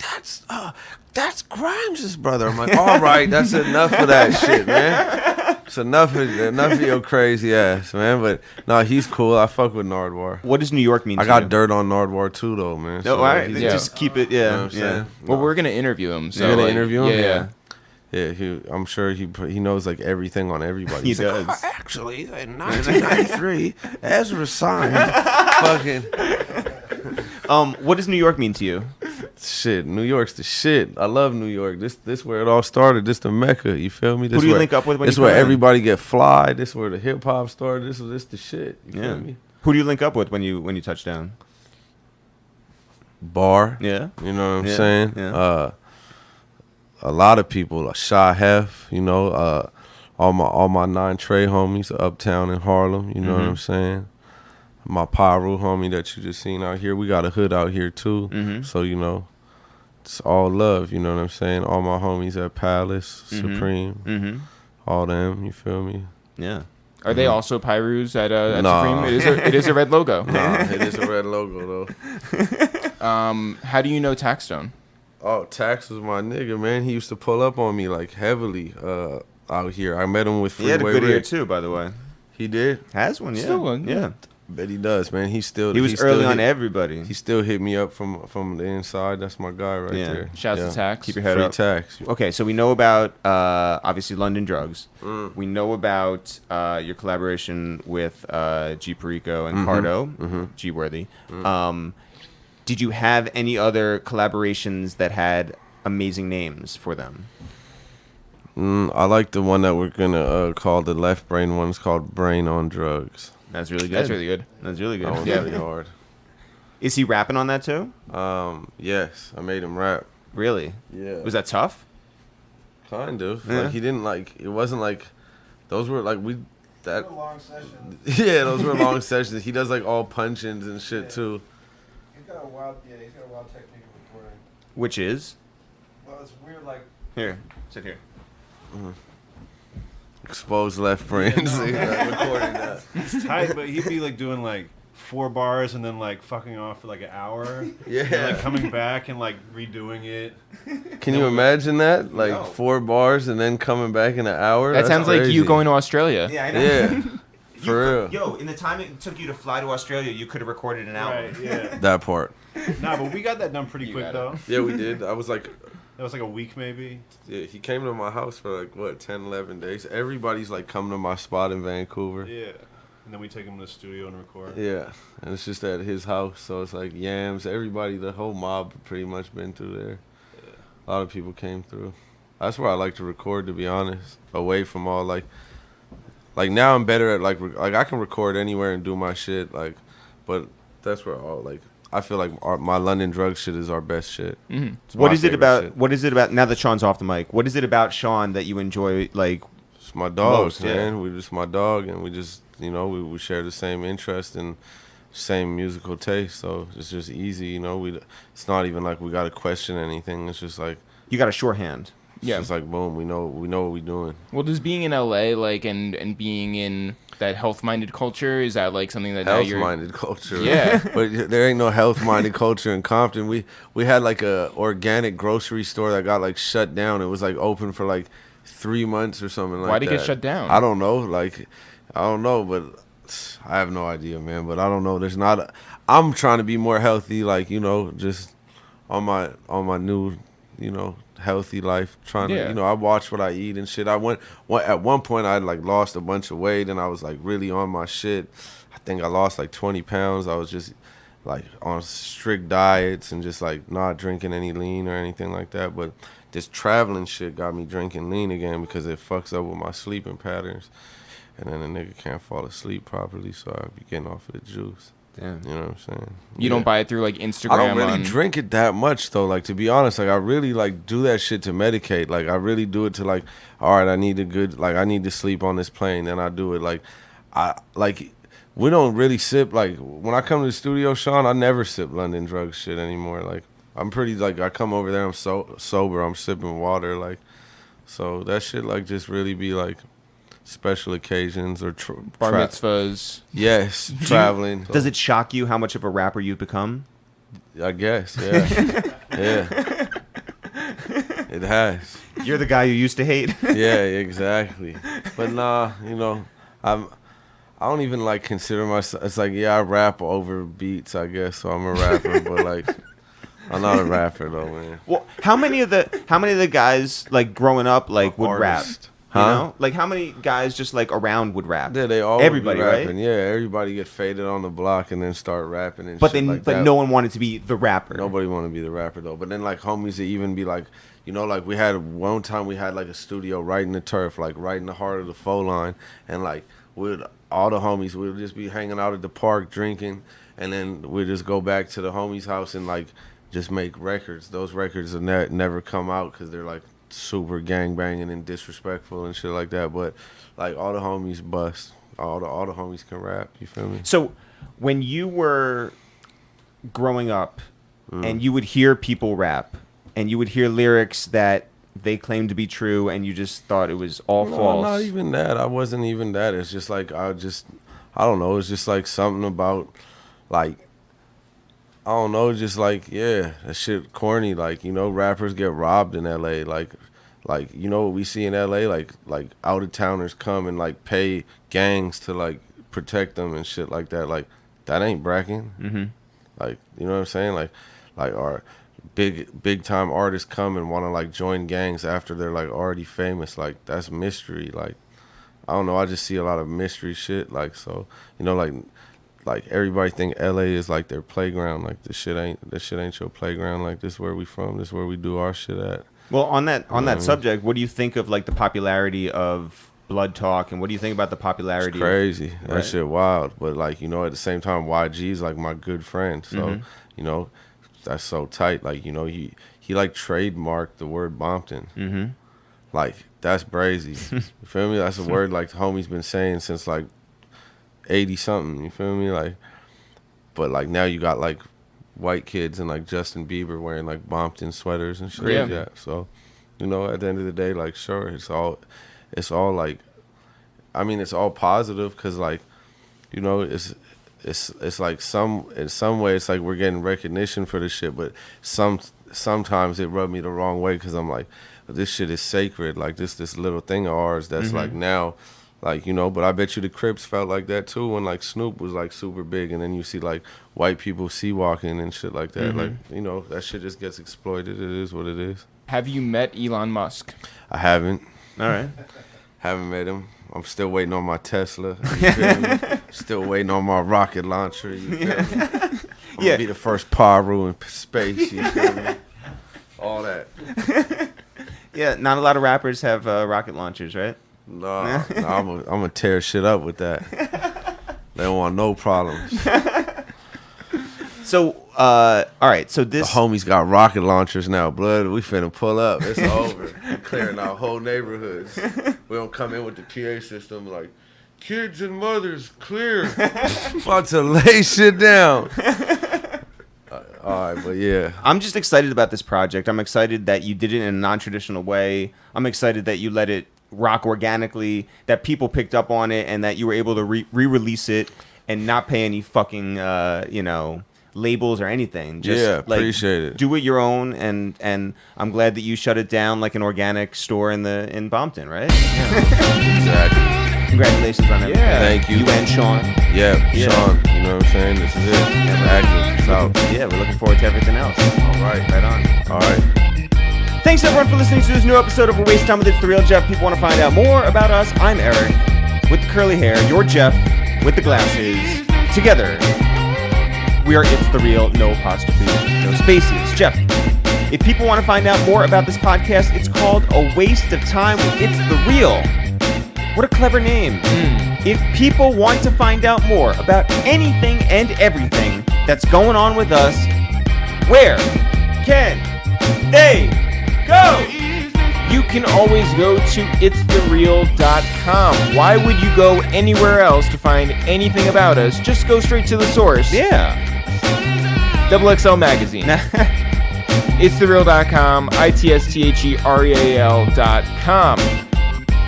that's Grimes' brother. I'm like, all right, that's enough of that shit, man. It's enough of your crazy ass, man. But no, he's cool. I fuck with Nardwar. What does New York mean I to got you? dirt on Nardwar too, though, man. No, So, all right. he's Just keep it, yeah. You know what I'm saying? Well, we're gonna interview him. So You're gonna like, interview him? Yeah. Yeah, I'm sure he knows like everything on everybody. He He's does. like, actually, in 1993, Ezra signed fucking What does New York mean to you? shit. New York's the shit. I love New York. This where it all started. This the Mecca. You feel me? This Who do you where, link up with when This you where come in? everybody get fly. This where the hip hop started. This the shit. You Yeah. feel me? Who do you link up with when you touch down? Bar. Yeah. You know what I'm Yeah, saying? yeah. A lot of people, like Shy Hef, you know, all my 9 Trey homies uptown in Harlem, you know what I'm saying? My Pyru homie that you just seen out here, we got a hood out here too. So, you know, it's all love, you know what I'm saying? All my homies at Palace, Supreme, all them, you feel me? Yeah. Are they also Pyrus at Nah. Supreme? It is a red logo. Nah, it is a red logo though. How do you know Taxstone? Oh, Tax was my nigga, man. He used to pull up on me like heavily out here. I met him with He had a Freeway good ear Rick. too, by the way. He did? Has one, yeah. Still one, yeah. Bet he does, man. He He was early on everybody. He still hit me up from the inside. That's my guy right Yeah. there. Shouts to Tax. Keep your head Free up. Tax. Okay, so we know about obviously London Drugs. We know about your collaboration with G Perico and Cardo, G Worthy. Did you have any other collaborations that had amazing names for them? I like the one that we're gonna call the Left Brain one. It's called Brain on Drugs. That's really good. That's really good. That's really good. That one's Yeah. really hard. Is he rapping on that too? Yes, I made him rap. Really? Yeah. Was that tough? Kind of. Yeah. Like he didn't like. It wasn't like. Those were like we. That. A long session. Yeah, those were long sessions. He does like all punch-ins and shit too. He's got a wild technique of recording. Which is? Well, it's weird, like. Here. Sit here. Exposed left brains. Recording that. It's tight, but he'd be like doing like 4 bars and then like fucking off for like an hour. Yeah. And, like coming back and like redoing it. Can you imagine that? Like No. 4 bars and then coming back in an hour? That That's sounds like you crazy. going to Australia. Yeah, I know. Yeah. For real. Yo, in the time it took you to fly to Australia, you could have recorded an album. Right, yeah. That part. Nah, but we got that done pretty You quick got it. though. Yeah, we did. I was like, That was like a week maybe. yeah, he came to my house for like, what, 10, 11 days. Everybody's like coming to my spot in Vancouver. Yeah. And then we take him to the studio and record. Yeah. And it's just at his house. So it's like Yams, everybody, the whole mob pretty much been through there. A lot of people came through. That's where I like to record, to be honest. Away from all like now I'm better at like I can record anywhere and do my shit, like, but that's where all like I feel like my London Drug shit is our best shit. It's What my is it favorite about? shit. What is it about? Now that Sean's off the mic, what is it about Sean that you enjoy? Like, It's my dog, Most, yeah. man. We just my dog, and we just we share the same interest and same musical taste. So it's just easy, It's not even like we gotta question anything. It's just like you got a shorthand. it's Yeah. just like boom, we know what we're doing. Well, does being in LA and being in that health-minded culture, is that like something that now you're Health-minded culture. Yeah. But there ain't no health-minded culture in Compton. We had like a organic grocery store that got like shut down. It was like open for like 3 months or something like that. Why'd it get shut down? I don't know. Like, I don't know, but I have no idea, man. But I don't know. There's not. I'm trying to be more healthy, like just on my new, healthy life, trying to, I watch what I eat and shit. At one point I like lost a bunch of weight and I was like really on my shit. I think I lost like 20 pounds. I was just like on strict diets and just like not drinking any lean or anything like that. But this traveling shit got me drinking lean again because it fucks up with my sleeping patterns. And then a nigga can't fall asleep properly, so I be getting off of the juice. Damn. You know what I'm saying? You don't buy it through like Instagram? I don't really drink it that much though. Like, to be honest, like I really like do that shit to medicate. Like I really do it to like, all right, I need to sleep on this plane. Then I do it we don't really sip, like when I come to the studio, Sean, I never sip London Drug shit anymore. Like I'm pretty, like I come over there, I'm so sober, I'm sipping water, like, so that shit like just really be like special occasions or bar mitzvahs. Yes, traveling. Does it shock you how much of a rapper you've become? I guess, yeah. Yeah. It has. You're the guy you used to hate. Yeah, exactly. But nah, I don't even like consider myself. It's like, yeah, I rap over beats, I guess, so I'm a rapper. But like, I'm not a rapper though, man. Well, how many of the guys like growing up like would rap? Huh? You know, like how many guys just like around would rap? Yeah, they all everybody, be rapping. right? Yeah, everybody get faded on the block and then start rapping and but shit then, like but that. no one wanted to be the rapper. Nobody wanted to be the rapper though. But then like homies that even be like, like we had one time we had like a studio right in the turf, like right in the heart of the foul line, and like all the homies would just be hanging out at the park drinking, and then we'd just go back to the homie's house and like just make records. Those records will never come out because they're like super gangbanging and disrespectful and shit like that. But like all the homies bust. All the homies can rap. You feel me? So when you were growing up and you would hear people rap and you would hear lyrics that they claimed to be true and you just thought it was all false. Not even that. I wasn't even that. It's just like I don't know. It's just like something about like, I don't know, just like, yeah, that shit corny. Like, rappers get robbed in LA. Like what we see in LA, like out of towners come and like pay gangs to like protect them and shit like that. Like that ain't bracking. Mm-hmm. Like, you know what I'm saying? Like our big time artists come and want to like join gangs after they're like already famous. Like that's mystery. Like I don't know. I just see a lot of mystery shit. Like, so like everybody think LA is like their playground. Like this shit ain't your playground. Like this is where we from. This is where we do our shit at. Well, on that subject, what do you think of like the popularity of Blood Talk, and what do you think about the popularity? It's crazy. That shit wild. But like, at the same time, YG is like my good friend. So, that's so tight. Like, he like trademarked the word Bompton. Mm-hmm. Like, that's brazy. You feel me? That's a word like the homie's been saying since like 80 something. You feel me? Like, but like now you got like white kids and like Justin Bieber wearing like Bompton sweaters and shit like that. So, at the end of the day, like, sure, it's all like, I mean, it's all positive because like, it's like in some way it's like we're getting recognition for this shit, but sometimes it rubbed me the wrong way because I'm like, this shit is sacred. Like this little thing of ours that's like now. Like, but I bet you the Crips felt like that too when like Snoop was like super big, and then you see like white people sea walking and shit like that. Like, that shit just gets exploited. It is what it is. Have you met Elon Musk? I haven't. All right. Haven't met him. I'm still waiting on my Tesla. You feel me? Still waiting on my rocket launcher. You feel me? I'm gonna be the first Paru in space. You feel me? All that. Yeah, not a lot of rappers have rocket launchers, right? No, I'm gonna tear shit up with that. They don't want no problems. So, all right. So the homies got rocket launchers now. Blood, we finna pull up. It's over. We're clearing our whole neighborhoods. We don't come in with the PA system like, kids and mothers, clear. About to lay shit down. All right, but yeah. I'm just excited about this project. I'm excited that you did it in a non-traditional way. I'm excited that you let it rock organically, that people picked up on it, and that you were able to re-release it and not pay any fucking labels or anything. Just appreciate it. Do it your own, and I'm glad that you shut it down like an organic store in Bompton, right? Yeah. Exactly. Congratulations on everything. Yeah. Thank you. You and Sean. Yeah, Sean. You know what I'm saying? This is it. Active. It's out. Yeah, we're looking forward to everything else. All right. Right on. All right. Thanks everyone for listening to this new episode of A Waste Time with It's The Real. Jeff, people want to find out more about us. I'm Eric with the curly hair. You're Jeff with the glasses. Together, we are It's The Real, no apostrophe, no spaces. Jeff, if people want to find out more about this podcast, it's called A Waste of Time with It's The Real. What a clever name. If people want to find out more about anything and everything that's going on with us, where can they go? You can always go to ItsTheReal.com. Why would you go anywhere else to find anything about us? Just go straight to the source. Yeah. XXL Magazine. ItsTheReal.com, ItsTheReal.com.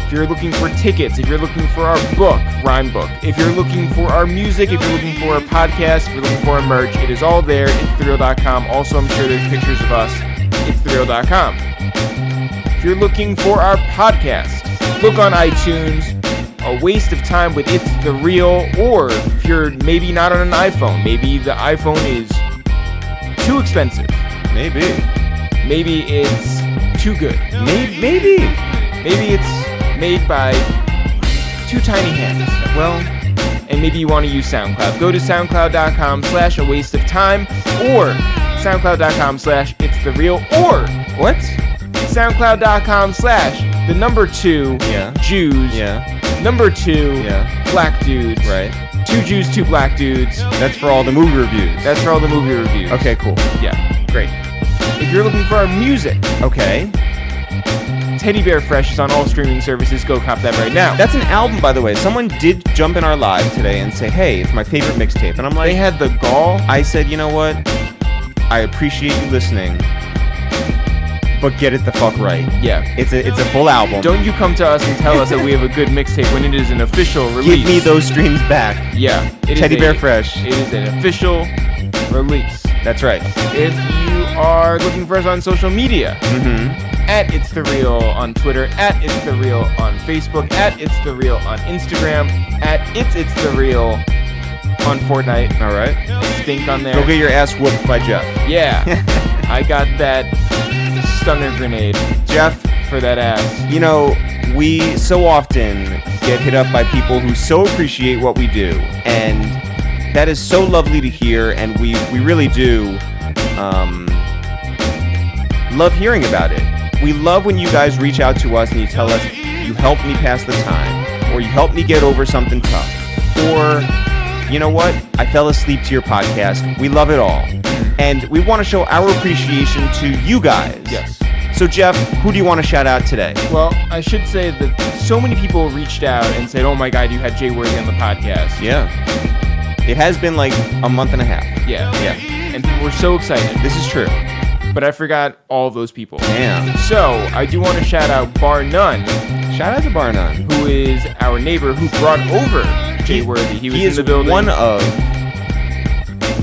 If you're looking for tickets, if you're looking for our book, Rhyme Book, if you're looking for our music, if you're looking for our podcast, if you're looking for our merch, it is all there. ItsTheReal.com. Also, I'm sure there's pictures of us. ItsTheReal.com. If you're looking for our podcast, look on iTunes. A Waste of Time with It's The Real. Or if you're maybe not on an iPhone, maybe the iPhone is too expensive. Maybe it's too good. Maybe it's made by two tiny hands. Well, and maybe you want to use SoundCloud. Go to SoundCloud.com/awasteoftime or SoundCloud.com/ItsTheReal or what? SoundCloud.com/2 Jews. Number 2 black dudes. Right. 2 Jews, 2 black dudes. That's for all the movie reviews. Okay, cool. Yeah. Great. If you're looking for our music, okay. Teddy Bear Fresh is on all streaming services. Go cop that right now. That's an album, by the way. Someone did jump in our live today and say, hey, it's my favorite mixtape. And I'm like... They had the gall. I said, you know what? I appreciate you listening, but get it the fuck right. Yeah. It's a full album. Don't you come to us and tell us that we have a good mixtape when it is an official release. Give me those streams back. Yeah. Teddy Bear Fresh. It is an official release. That's right. If you are looking for us on social media, at It's The Real on Twitter, at It's The Real on Facebook, at It's The Real on Instagram, at It's The Real on Fortnite. All right. Stink on there. Go get your ass whooped by Jeff. Yeah. I got that stunner grenade, Jeff, for that ass. You know, we so often get hit up by people who so appreciate what we do, and that is so lovely to hear, and we really do love hearing about it. We love when you guys reach out to us and you tell us you helped me pass the time, or you helped me get over something tough, or you know what, I fell asleep to your podcast. We love it all. And we want to show our appreciation to you guys. Yes. So, Jeff, who do you want to shout out today? Well, I should say that so many people reached out and said, oh my God, you had Jay Worthy on the podcast. Yeah. It has been like a month and a half. Yeah. And people were so excited. This is true. But I forgot all of those people. Damn. So, I do want to shout out Bar None. Shout out to Bar None. Who is our neighbor who brought over Jay Worthy. He was in the building. One of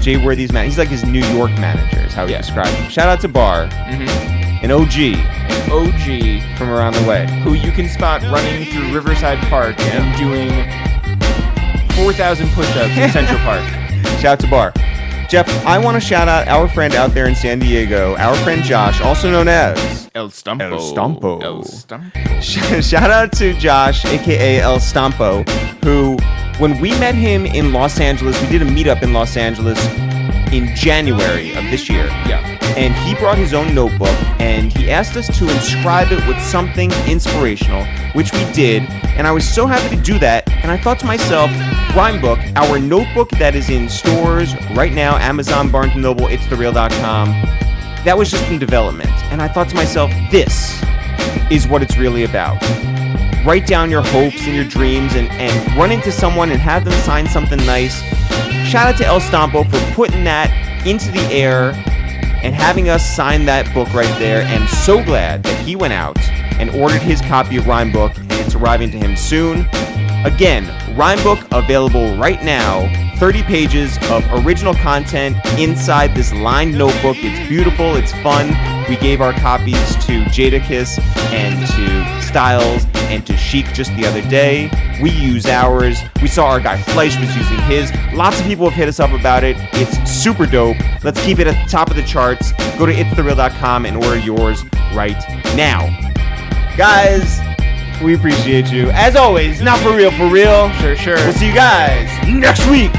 Jay Worthy's man. He's like his New York manager is how he described him. Shout out to Bar. An OG. An OG. From around the way. Who you can spot running through Riverside Park and doing 4,000 push-ups in Central Park. Shout out to Bar. Jeff, I want to shout out our friend out there in San Diego, our friend Josh, also known as El Stampo. Shout out to Josh, a.k.a. El Stampo, who, when we met him in Los Angeles, we did a meetup in Los Angeles in January of this year. Yeah. And he brought his own notebook, and he asked us to inscribe it with something inspirational, which we did, and I was so happy to do that, and I thought to myself, Rhyme Book, our notebook that is in stores right now, Amazon, Barnes & Noble, ItsTheReal.com, that was just in development, and I thought to myself, this is what it's really about. Write down your hopes and your dreams and run into someone and have them sign something nice. Shout out to El Stampo for putting that into the air and having us sign that book right there, and so glad that he went out and ordered his copy of Rhyme Book, and it's arriving to him soon. Again, Rhyme Book available right now. 30 pages of original content inside this lined notebook. It's beautiful, it's fun, We gave our copies to Jadakiss and to Styles and to Chic just the other day. We use ours. We saw our guy Fleisch was using his. Lots of people have hit us up about it. It's super dope. Let's keep it at the top of the charts. Go to ItsTheReal.com and order yours right now. Guys, we appreciate you. As always, not for real, for real. Sure. We'll see you guys next week.